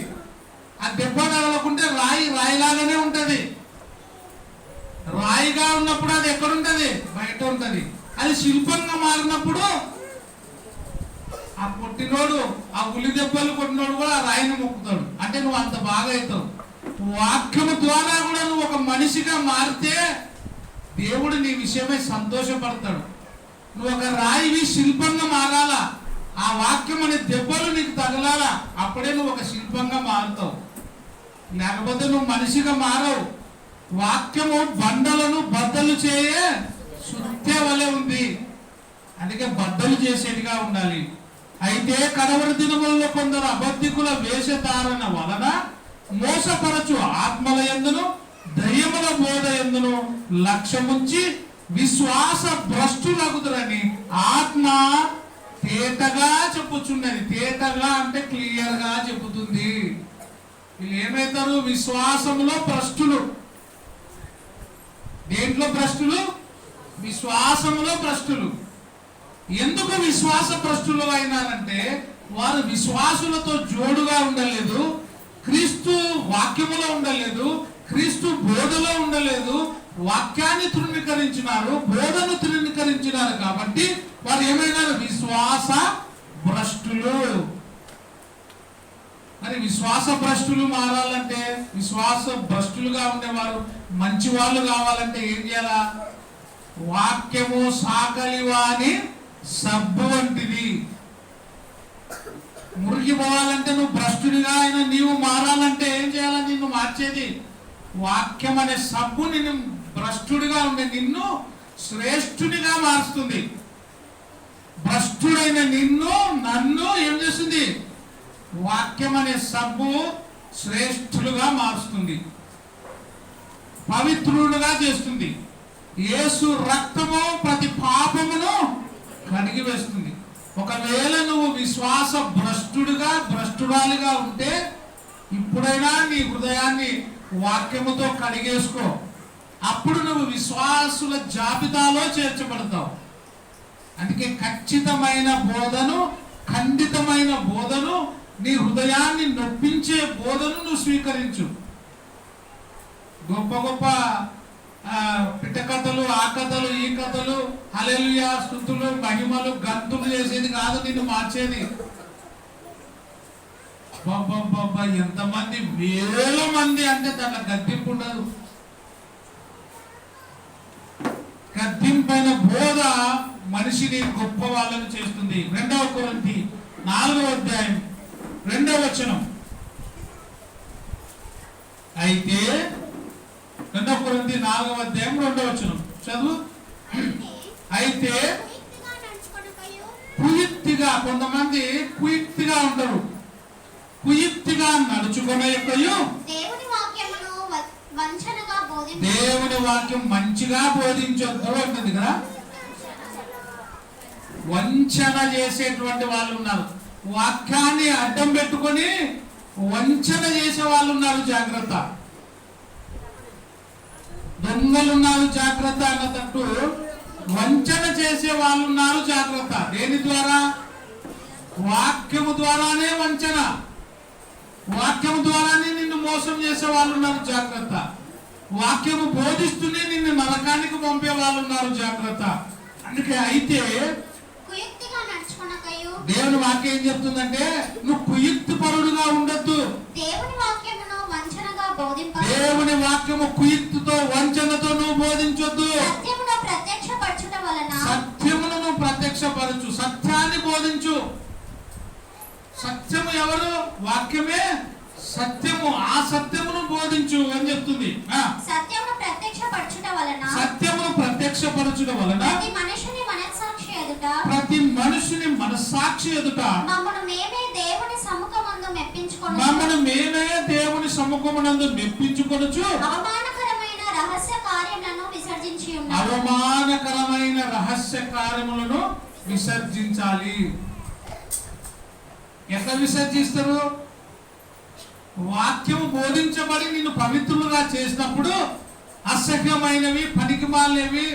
ఆ దెబ్బ తగలకుంటే రాయి రాయిలాగానే ఉంటది. రాయిగా ఉన్నప్పుడు అది ఎక్కడుంటది? బయట ఉంటది. అది శిల్పంగా మారినప్పుడు ఆ కొట్టినోడు, ఆ ఉల్లి దెబ్బలు కొట్టినోడు కూడా ఆ రాయిని మొక్కుతాడు. అంటే నువ్వు అంత బాగా అవుతావు. వాక్యము ద్వారా కూడా నువ్వు ఒక మనిషిగా మారితే దేవుడు నీ విషయమై సంతోషపడతాడు. నువ్వు ఒక రాయివి శిల్పంగా మారాలా, ఆ వాక్యం అనే దెబ్బలు నీకు తగలాలా, అప్పుడే నువ్వు ఒక శిల్పంగా మారుతావు. లేకపోతే నువ్వు మనిషిగా మారవు. వాక్యము బండలను బద్దలు చేయే సుత్తే వలె ఉంది. అందుకే బద్దలు చేసేదిగా ఉండాలి. అయితే కడవరి దినములలో కొందరు అబద్ధికుల వేషధారణ వలన మోసపరచు ఆత్మల యందును దయ్యముల బోధ యందును లక్ష్యముంచి విశ్వాస భ్రష్టులగుదురని ఆత్మ తేటగా చెప్పుచున్నది. తేటగా అంటే క్లియర్ గా చెబుతుంది. వీళ్ళు ఏమవుతారు? విశ్వాసములో భ్రష్టులు. దేంట్లో భ్రష్టులు? విశ్వాసములో భ్రష్టులు. ఎందుకు విశ్వాస భ్రష్టులు అయినారంటే వారు విశ్వాసులతో జోడుగా ఉండలేదు, క్రీస్తు వాక్యములో ఉండలేదు, క్రీస్తు బోధలో ఉండలేదు. వాక్యాన్ని తృణీకరించినారు, బోధను తృణీకరించినారు. కాబట్టి వారు ఏమైనారు? విశ్వాస భ్రష్టులు. మరి విశ్వాస భ్రష్టులు మారాలంటే, విశ్వాస భ్రష్టులుగా ఉండేవారు మంచి వాళ్ళు కావాలంటే ఏం చేయాలా? వాక్యము సాకలివాని సబ్బు వంటిది. మురిగిపోవాలంటే నువ్వు భ్రష్టుడిగా అయినా నీవు మారాలంటే ఏం చేయాలని? నిన్ను మార్చేది వాక్యం అనే సబ్బు. నిన్ను భ్రష్టుడిగా ఉండే నిన్ను శ్రేష్ఠునిగా మారుస్తుంది. భ్రష్టుడైన నిన్ను, నన్ను ఏం చేస్తుంది? వాక్యం అనే సబ్బు శ్రేష్ఠులుగా మారుస్తుంది, పవిత్రులుగా చేస్తుంది. యేసు రక్తము ప్రతి పాపమును కడిగి వేస్తుంది. ఒకవేళ నువ్వు విశ్వాస భ్రష్టురాలిగా ఉంటే ఇప్పుడైనా నీ హృదయాన్ని వాక్యముతో కడిగేసుకో. అప్పుడు నువ్వు విశ్వాసుల జాబితాలో చేర్చబడతావు. అందుకే ఖచ్చితమైన బోధను, ఖండితమైన బోధను, నీ హృదయాన్ని నొప్పించే బోధను నువ్వు స్వీకరించు. గొప్ప గొప్ప పిట్ట కథలు, ఆ కథలు, ఈ కథలు, హల్లెలూయా స్తుతులు, మహిమలు, గంతులు చేసేది కాదు నిన్ను మార్చేది. ఎంతమంది, వేల మంది అంటే దాంట్లో గద్దింపు ఉండదు. గద్దింపైన బోధ మనిషిని గొప్ప వాళ్ళని చేస్తుంది. 2 కొరింథీ 4వ అధ్యాయం 2వ వచనం. అయితే 2 కొరింథీ 4వ అధ్యాయం 2వ వచనం చదువు. అయితే కుయుక్తిగా, కొంతమంది కుయుక్తిగా ఉంటారు, కుయుక్తిగా నడుచుకొనకయు దేవుని వాక్యం మంచిగా బోధించొద్దు అంటుంది కదా. వంచన చేసేటువంటి వాళ్ళు ఉన్నారు. వాక్యాన్ని అడ్డం పెట్టుకొని వంచన చేసే వాళ్ళు ఉన్నారు, జాగ్రత్త. దొంగలు ఉన్నారు, జాగ్రత్త అన్నట్టు వంచన చేసే వాళ్ళు ఉన్నారు, జాగ్రత్త. దేని ద్వారా? వాక్యము ద్వారానే వంచన, వాక్యము ద్వారానే నిన్ను మోసం చేసే వాళ్ళు ఉన్నారు, జాగ్రత్త. వాక్యము బోధిస్తూనే నిన్ను నరకానికి పంపే వాళ్ళు ఉన్నారు, జాగ్రత్త. అందుకే అయితే దేవుని వాక్యం ఏం చెప్తుందంటే నువ్వు కుయుక్తి పరుడుగా ఉండొద్దు. దేవుని వాక్యము కుయుక్తితో, వంచనతో నువ్వు బోధించొద్దు. సత్యమును నువ్వు ప్రత్యక్షపరచు, సత్యాన్ని బోధించు. సత్యము ఎవరు? వాక్యమే సత్యము. ఆ సత్యమును బోధించు అని చెప్తుంది. సత్యమును ప్రత్యక్షపరచుట వలన, సత్యమును ప్రత్యక్షపరచుట వలన ప్రతి మనుషుని మనస్సాక్షి ఎదుట, ప్రతి మనుషుని మనస్సాక్షి ఎదుట మమ్మను మేమే దేవుని సముఖమందు మెప్పించుకొనుచు, మమ్మను మేమే దేవుని సముఖమునందు మెప్పించుకొనుచు అవమానకరమైన రహస్య కార్యములను విసర్జించి ఉన్నాము. అవమానకరమైన రహస్య కార్యములను విసర్జించాలి. ఎట్లా విసర్జిస్తారు? వాక్యం బోధించబడి నిన్ను పవిత్రులుగా చేసినప్పుడు అసహ్యమైనవి, పనికిమాలినవి,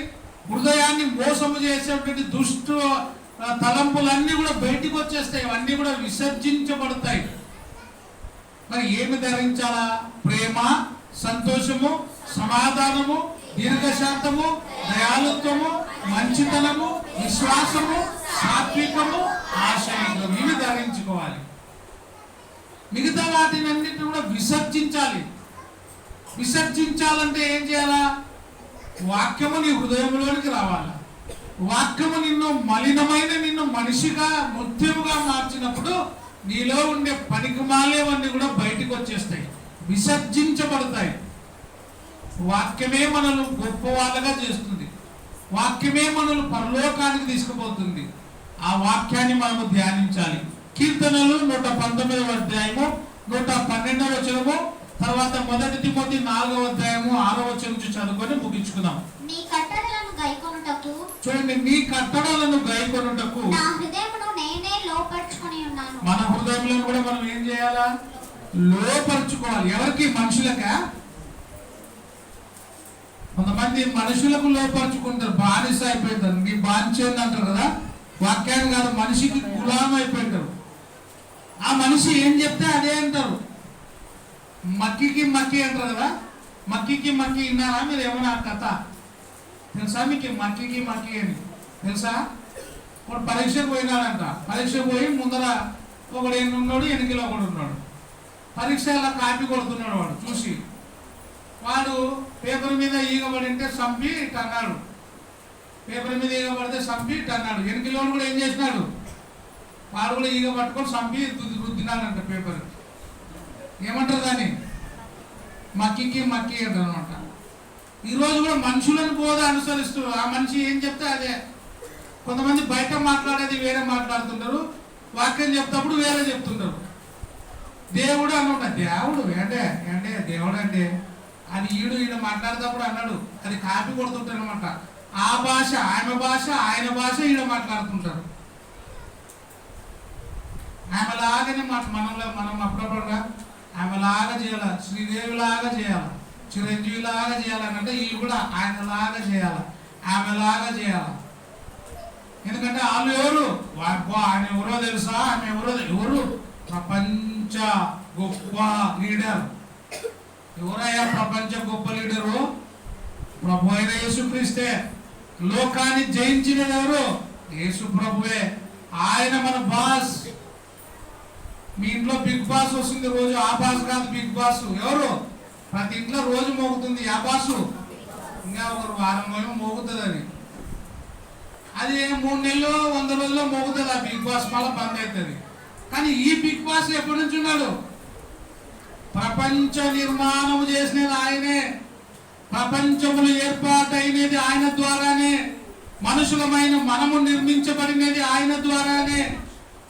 హృదయాన్ని మోసము చేసేటువంటి తలంపులన్నీ కూడా బయటికి వచ్చేస్తాయి, అవన్నీ కూడా విసర్జించబడతాయి. మరి ఏమి ధరించాలా? ప్రేమ, సంతోషము, సమాధానము, దీర్ఘశాంతము, దయాళుత్వము, మంచితనము, విశ్వాసము, సాత్వికము, ఆశయం, ఇవి ధరించుకోవాలి. మిగతా వాటిని అన్నిటిని కూడా విసర్జించాలి. విసర్జించాలంటే ఏం చేయాలా? వాక్యము నీ హృదయంలోనికి రావాలా. వాక్యము నిన్ను మలినమైన నిన్ను మనిషిగా ముత్యముగా మార్చినప్పుడు నీలో ఉండే పనికిమాలేవన్నీ కూడా బయటికి వచ్చేస్తాయి, విసర్జించబడతాయి. వాక్యమే మనల్ని గొప్ప వాళ్ళగా చేస్తుంది. వాక్యమే మనల్ని పరలోకానికి తీసుకుపోతుంది. ఆ వాక్యాన్ని మనము ధ్యానించాలి. కీర్తనలు 119వ అధ్యాయము 112వ వచనము, తర్వాత 1 తిమోతి 4వ అధ్యాయము 6వ వచనం నుంచి చదువుకొని ముగించుకుందాం. నీ కట్టడలను గైకొనుటకు, చూడండి, నీ కట్టడలను గైకొనుటకు నా హృదయమును నేనే లోపర్చుకొని ఉన్నాను. మన హృదయంలో కూడా మనం ఏం చేయాలా? లోపరుచుకోవాలి. ఎవరికి? మనుషులకా? కొంతమంది మనుషులకు లోపరుచుకుంటారు, బానిస అయిపోతారు. నీ బానిస అంటారు కదా, వాక్యాన్ని కాదు, మనిషికి గులాం అయిపోతారు. ఆ మనిషి ఏం చెప్తే అదే అంటారు. మక్కికి మక్కి అంటారు కదా, మక్కికి మక్కి విన్నారా మీరు? ఏమన్నా కథ తెలుసా మీకు? మక్కికి మక్కి అని తెలుసా? వాడు పరీక్షకు పోయినాడంట. పరీక్షకు పోయి ముందర ఒకడు ఉన్నాడు, వెనకలో ఒకడు ఉన్నాడు. పరీక్షలో కాపీ కొడుతున్నాడు. వాడు చూసి వాడు పేపర్ మీద ఈగబడి ఉంటే చంపి ఇట్ అన్నాడు. పేపర్ మీద ఈగ పడితే చంపి ఇట్ అన్నాడు. వెనకలో కూడా ఏం చేసినాడు? వాడు కూడా ఈగ పట్టుకొని చంపి రుద్దినాడంట పేపర్. ఏమంటారు దాన్ని? మక్కికి మక్కి అంటారు అనమాట. ఈరోజు కూడా మనుషులను బోధ అనుసరిస్తున్నారు. ఆ మనిషి ఏం చెప్తే అదే. కొంతమంది బయట మాట్లాడేది వేరే మాట్లాడుతుంటారు, వాక్యం చెప్తప్పుడు వేరే చెప్తుంటారు. దేవుడు అనమాట, దేవుడు ఏంటే ఏంటే దేవుడు అంటే అని ఈయన మాట్లాడేటప్పుడు అన్నాడు. అది కాపీ కొడుతుంటారు అనమాట. ఆ భాష ఆమె భాష, ఆయన భాష ఈయన మాట్లాడుతుంటారు. ఆమెలాగానే మనం అప్పుడప్పుడుగా ఆమెలాగా చేయాలి, శ్రీదేవిలాగా చేయాలి, చిరంజీవిలాగా చేయాలనంటే వీళ్ళు కూడా ఆయనలాగా చేయాలి, ఆమెలాగా చేయాలి. ఎందుకంటే వాళ్ళు ఎవరు? ఆయన ఎవరో తెలుసా? ఆమె ఎవరు? ప్రపంచ గొప్ప లీడర్. ఎవరయ్యా ప్రపంచ గొప్ప లీడరు? ప్రభు అయిన యేసుక్రీస్తే. లోకాన్ని జయించినది ఎవరు? యేసు ప్రభువే. ఆయన మన బాస్. మీ ఇంట్లో బిగ్ బాస్ వస్తుంది రోజు. ఆ బాస్ కాదు, బిగ్ బాస్. ఎవరు? ప్రతి ఇంట్లో రోజు మోగుతుంది ఆ బాసు. ఇంకా ఒక వారం రోజులు మోగుతుంది. అది 3 నెలలు 100 రోజుల్లో మోగుతుంది ఆ బిగ్ బాస్, మళ్ళీ బంద్ అవుతుంది. కానీ ఈ బిగ్ బాస్ ఎప్పటి నుంచి ఉన్నాడు? ప్రపంచ నిర్మాణం చేసినది ఆయనే. ప్రపంచములు ఏర్పాటైనది ఆయన ద్వారానే. మనుషులమైన మనము నిర్మించబడినది ఆయన ద్వారానే.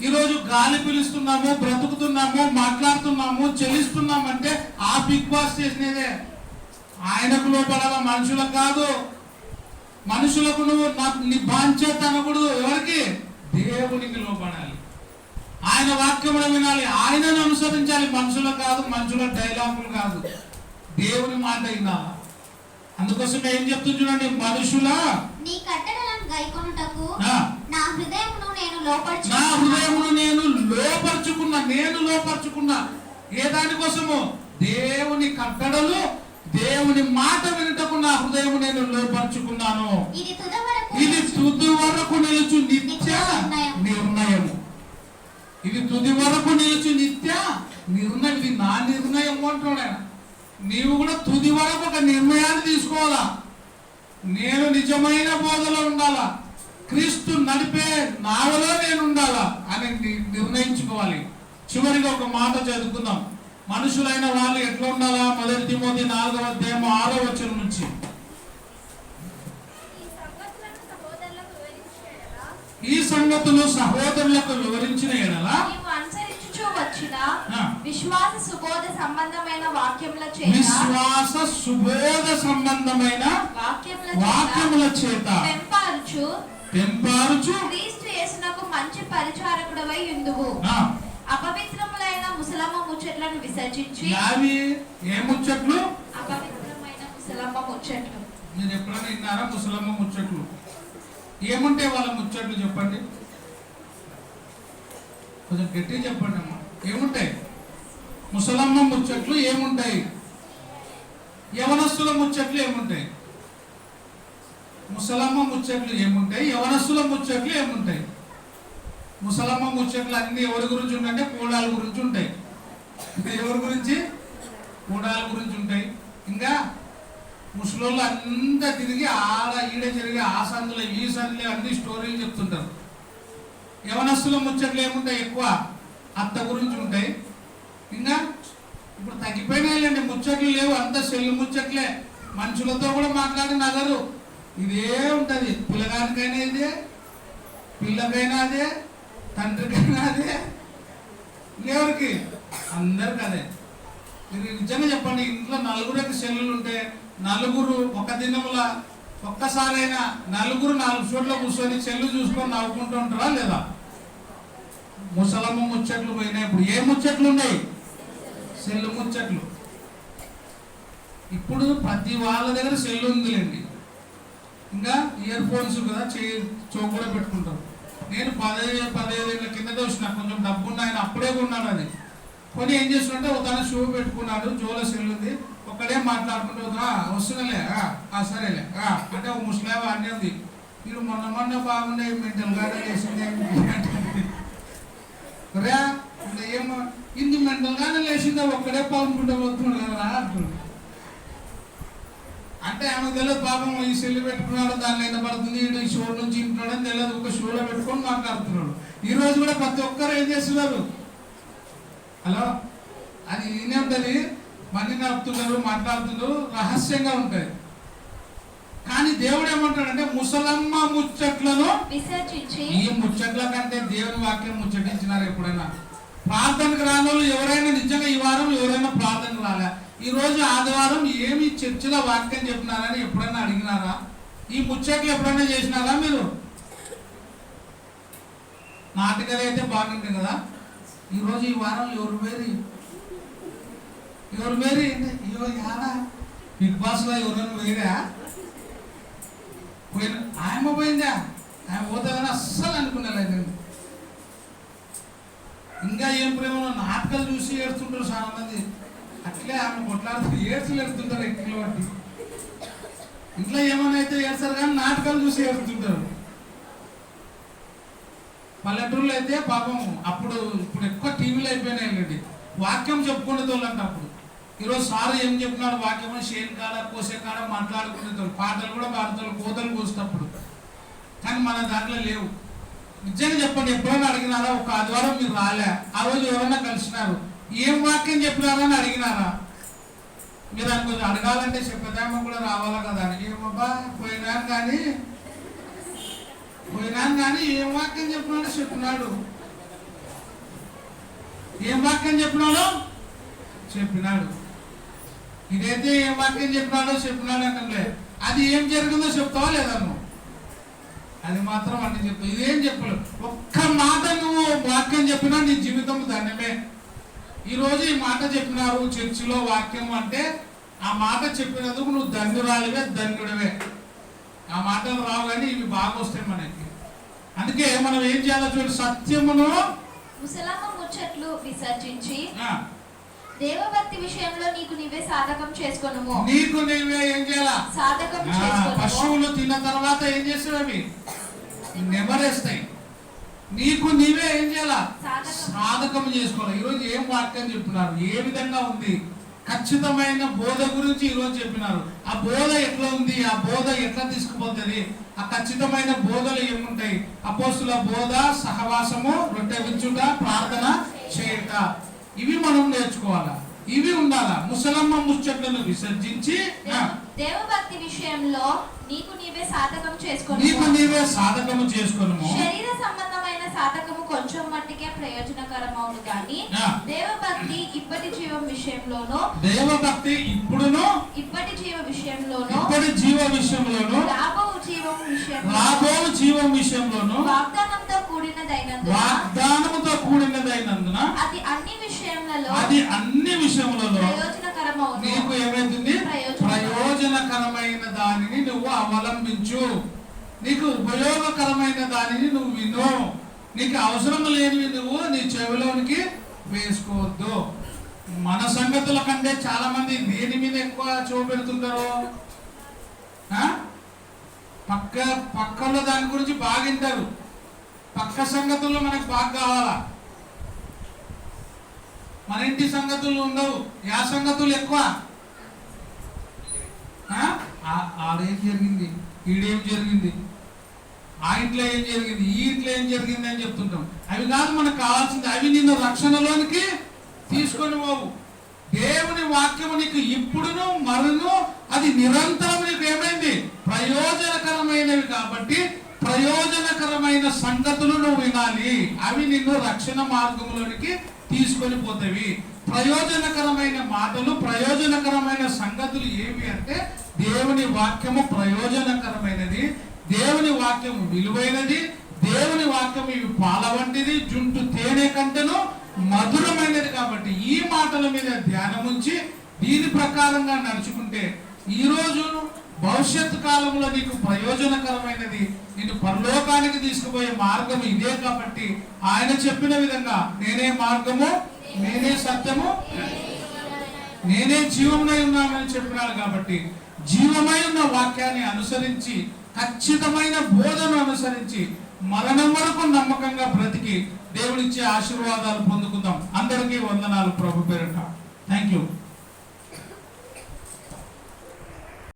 ఈరోజు గాలి పిలుస్తున్నాము, బ్రతుకుతున్నాము, మాట్లాడుతున్నాము, చెల్లిస్తున్నామంటే ఆ బిగ్ బాస్ చేసినదే. ఆయనకు లోపడాల, మనుషులకు కాదు. మనుషులకు నువ్వు నీ బాధ్యత అనకూడదు. ఎవరికి? దేవునికి లోపడాలి. ఆయన వాక్యమును వినాలి, ఆయనను అనుసరించాలి. మనుషులకు కాదు, మనుషుల డైలాగులు కాదు, దేవుని మాట వినాలి. అందుకోసం ఏం చెప్తుంది చూడండి, మనుషుల నీ కట్టడలను గైకొనుటకు నా హృదయమును నేను లోపరుచుకున్నా. నేను లోపరుచుకున్నా. ఏ దానికోసము? దేవుని కట్టడలు, దేవుని మాట వినుటకు నా హృదయము నేను లోపరుచుకున్నాను. ఇది తుది వరకు నిలుచు నిత్య నిర్ణయము. ఇది తుది వరకు నిలుచు నిత్య నిర్ణయం. ఇది నా నిర్ణయం అంటున్నాడు. నీవు కూడా తుది వరకు ఒక నిర్ణయాన్ని తీసుకోవాలా. నేను నిజమైన బోధలో ఉండాలా, క్రీస్తు నడిపే నావలో నేను ఉండాలా అని నిర్ణయించుకోవాలి. చివరిగా ఒక మాట చదువుకుందాం. మనుషులైన వాళ్ళు ఎట్లా ఉండాలా? 1 తిమోతి 4వ అధ్యాయం 6వ వచనం నుంచి. ఈ సంగతులు సహోదరులకు వివరించిన ఎడల విశ్వాస సుబోధ సంబంధమైన వాక్యముల చేత పెంపారుచు క్రీస్తు యేసునకు మంచి పరిచారకుడవై ఉందువు. అపవిత్రములైన ముసలమ్మ ముచ్చట్లను విసర్జించి. ఏ ముచ్చట్లు? అపవిత్రమైన ముసలమ్మ ముచ్చట్లు. మీరు ఎప్పుడైనా విన్నారా ముసలమ్మ ముచ్చట్లు? ఏముంటే వాళ్ళ ముచ్చట్లు చెప్పండి. కొంచెం గట్టిగా చెప్పండి అమ్మా. ఏముంటాయి? ముసలమ్మ ముచ్చట్లు ఏముంటాయి? యవనస్తుల ముచ్చట్లు ఏముంటాయి? ముసలమ్మ ముచ్చట్లు ఏముంటాయి? యవనస్తుల ముచ్చట్లు ఏముంటాయి? ముసలమ్మ ముచ్చట్లు అన్ని ఎవరి గురించి ఉంటాయంటే కూడాల గురించి ఉంటాయి. ఎవరి గురించి? కూడాల గురించి ఉంటాయి. ఇంకా ముసలోళ్ళు అంతా తిరిగి ఆడ ఈడ జరిగే ఆ సందులు ఈ సందులు అన్ని స్టోరీలు చెప్తుంటారు. యవనస్తుల ముచ్చట్లు ఏముంటాయి? ఎక్కువ అత్త గురించి ఉంటాయి. ఇంకా ఇప్పుడు తగ్గిపోయినాయిలేండి, ముచ్చట్లు లేవు, అంతా సెల్లు ముచ్చట్లే. మనుషులతో కూడా మాట్లాడి నగరు ఇదే ఉంటుంది. పిల్లగానికైనా ఇదే, పిల్లకైనా అదే, తండ్రికైనా అదే, ఎవరికి? అందరికి అదే. మీరు నిజంగా చెప్పండి, ఇంట్లో నలుగురికి సెల్లులు ఉంటే నలుగురు ఒక దినముల ఒక్కసారైనా నలుగురు 4 చోట్ల కూర్చొని సెల్లు చూసుకొని నవ్వుకుంటూ ఉంటారా లేదా? ముసలమ్మ ముచ్చట్లు పోయినాయి. ఇప్పుడు ఏ ముచ్చట్లు ఉన్నాయి? సెల్లు ముచ్చట్లు. ఇప్పుడు ప్రతి వాళ్ళ దగ్గర సెల్లు ఉందిలేండి. ఇంకా ఇయర్ ఫోన్స్ కదా, చౌక కూడా పెట్టుకుంటారు. నేను 15 ఏళ్ళ కిందట వచ్చిన, కొంచెం డబ్బున్న ఆయన అప్పుడే కొన్నాడు. అది కొని ఏం చేస్తున్నట్టే ఒక తన షూ పెట్టుకున్నాడు, జోలో సెల్ ఉంది, ఒక్కడే మాట్లాడుకుంటూ వస్తున్నాలే సరేలే అంటే ఒక ముస్లాం అన్నీ ఉంది. మీరు మొన్న బాగుండే మెంటల్ గానే వేసింది రే ఏమో ఇన్ని మెంటల్ గానే లేచిందా, ఒక్కడే పావుకుంటూ పోతున్నాడు కదా అంటున్నాడు. అంటే ఆమెకు తెలియదు పాపం, ఈ సెల్లు పెట్టుకున్నాడు దానిలో ఎంత పడుతుంది, ఈ షో నుంచి ఇంటున్నాడని తెలియదు, ఒక షోలో పెట్టుకొని మాట్లాడుతున్నాడు. ఈ రోజు కూడా ప్రతి ఒక్కరు ఏం చేస్తున్నారు? హలో, అది ఈయనే ఉంటుంది, మంది నడుపుతున్నారు, మాట్లాడుతున్నారు, రహస్యంగా ఉంటాయి. కానీ దేవుడు ఏమంటాడంటే ముసలమ్మ ముచ్చట్లను విసర్జించి. ఈ ముచ్చట్ల కంటే దేవుని వాక్యం ముచ్చటించినారు ఎప్పుడైనా? ప్రార్థనకు రాని వాళ్ళు ఎవరైనా నిజంగా ఈ వారం ఎవరైనా ప్రార్థనకు రాలే, ఈ రోజు ఆదివారం ఏమి చర్చిలో వాక్యం చెప్పినారని ఎప్పుడైనా అడిగినారా? ఈ ముచ్చట్లు ఎప్పుడైనా చేసినారా మీరు? నాటకాలు అయితే బాగుంటుంది కదా. ఈరోజు ఈ వారం ఎవరు వేరే ఇవో యారా బిగ్ బాస్ లో ఎవరైనా వేరా పోయిన ఆయమ్మ పోయిందా? ఆయన పోతుందని అస్సలు అనుకున్నాను నేను. ఇంకా ఏం ప్రేమ, నాటకాలు చూసి ఏడుతుంటారు చాలా మంది. అట్లే ఆమె కొట్లాడుతూ ఏడ్చుతుంటారు ఎక్కిలో బట్టి. ఇంట్లో ఏమైనా అయితే ఏడ్చారు కానీ నాటకాలు చూసి ఏడుతుంటారు. పల్లెటూరులో అయితే పాపం ఇప్పుడు ఎక్కువ టీవీలు అయిపోయినాయి. వాక్యం చెప్పుకునే తోళ్ళంట. అప్పుడు ఈరోజు సారు ఏం చెప్పినాడు వాక్యం, షేన్ కాడ కోసే కాడ మాట్లాడుకునే తోళ్ళు, పాటలు కూడా పాడతారు కోతలు కోసేటప్పుడు. కానీ మన దాంట్లో లేవు. నిజంగా చెప్పండి, ఎప్పుడైనా అడిగినారా? ఒక ఆదివారం మీరు రాలే, ఆ రోజు ఎవరైనా కలిసినారు, ఏం వాక్యం చెప్పినారని అడిగినారా? మీరు అని కొంచెం అడగాలంటే చెప్పేదామో కూడా రావాలా కదా అని. ఏమబ్బా పోయినాను కానీ ఏం వాక్యం చెప్పినాడు. ఏం వాక్యం చెప్పినాడు. ఇదైతే ఏం వాక్యం చెప్పినాడు అంటే అది ఏం జరిగిందో చెప్తావా లేదా నువ్వు? అది మాత్రం అన్ని చెప్తావు. ఇదేం చెప్పలేవు. ఒక్క మాట నువ్వు వాక్యం చెప్పినా నీ జీవితం ధన్యమే. ఈరోజు ఈ మాట చెప్పినారు చర్చిలో వాక్యం అంటే ఆ మాట చెప్పినందుకు నువ్వు ధన్యుడివే. ఆ మాటలు రావు కానీ ఇవి బాగా వస్తాయి మనకి. అందుకే మనం ఏం చేయాలో చూడండి, సత్యమును ముసలమ్మ ముచ్చట్లు విసర్జించి దేవభక్తి విషయంలో నీకు నీవే సాధకం చేసుకొనుము. నీకు నీవే ఏం చేయాలా? సాధకం చేసుకొనుము. పశువులు తిన్న తర్వాత ఏం చేస్తావు? అవి నెమరేస్తాయి. నీకు నీవే ఏం చేయాలా? సాధకం చేసుకోవాలి. ఈరోజు ఏం వాక్యం చెప్పినారు, ఏ విధంగా ఉంది, ఖచ్చితమైన బోధ గురించి ఈరోజు చెప్పినారు. ఆ బోధ ఎట్లా ఉంది, ఆ బోధ ఎట్లా తీసుకుపోతుంది, ఆ ఖచ్చితమైన బోధలు ఏముంటాయి? అపోస్తుల బోధ, సహవాసము, రొట్టె విచ్చుట, ప్రార్థన చేయుట, ఇవి మనం నేర్చుకోవాలా. ఇవి ఉండాలా. ముసలమ్మ ముచ్చట్లను విసర్జించి దేవభక్తి విషయంలో నీకు నీవే సాధకం చేసుకొనుము. శరీర సంబంధమైన సాధకము కొంచెం మట్టికే ప్రయోజనకరమవును కానీ దేవభక్తి ఇప్పటి జీవం విషయంలోను ఇప్పటి జీవ విషయంలోను రాబో జీవం విషయంలోను వాగ్దానముతో కూడినదైనందున అది అన్ని విషయములలో ప్రయోజనకరమవును. నీకు ఏమైతుంది? ప్రయోజనకరమైన దానిని నువ్వు అవలంబించు. నీకు ఉపయోగకరమైన దానిని నువ్వు విను. నీకు అవసరం లేనివి నువ్వు నీ చెవిలోనికి వేసుకోవద్దు. మన సంగతుల కంటే చాలా మంది దేని మీద ఎక్కువ చెవి పెడుతుంటారు? పక్కలో దాని గురించి బాగా వింటారు. పక్క సంగతుల్లో మనకు బాగా కావాలా, మన ఇంటి సంగతులు ఉండవు. యా సంగతులు ఎక్కువ? ఆడేం జరిగింది, ఈడేం జరిగింది, ఆ ఇంట్లో ఏం జరిగింది, ఈ ఇంట్లో ఏం జరిగింది అని చెప్తుంటాం. అవి కాదు మనకు కావాల్సింది. అవి నిన్ను రక్షణలోనికి తీసుకొని పోవు. దేవుని వాక్యము నీకు ఇప్పుడును మరును అది నిరంతరం నీకు ఏమైంది? ప్రయోజనకరమైనవి. కాబట్టి ప్రయోజనకరమైన సంగతులు నువ్వు వినాలి. అవి నిన్ను రక్షణ మార్గంలోనికి తీసుకొని పోతాయి. ప్రయోజనకరమైన మాటలు, ప్రయోజనకరమైన సంగతులు ఏవి అంటే దేవుని వాక్యము ప్రయోజనకరమైనది, దేవుని వాక్యము విలువైనది, దేవుని వాక్యము ఇవి పాల వంటిది, జుంటు తేనె కంటేను మధురమైనది. కాబట్టి ఈ మాటల మీద ధ్యానం ఉంచి దీని ప్రకారంగా నడుచుకుంటే ఈరోజు భవిష్యత్తు కాలంలో నీకు ప్రయోజనకరమైనది, నేను పరలోకానికి తీసుకుపోయే మార్గం ఇదే. కాబట్టి ఆయన చెప్పిన విధంగా నేనే మార్గము, నేనే సత్యము, నేనే జీవమై ఉన్నానని చెప్పినాడు. కాబట్టి జీవమై ఉన్న వాక్యాన్ని అనుసరించి, ఖచ్చితమైన బోధను అనుసరించి మరణం వరకు నమ్మకంగా బ్రతికి దేవుడిచ్చే ఆశీర్వాదాలు పొందుకుందాం. అందరికీ వందనాలు ప్రభు పేరిట. Thank you.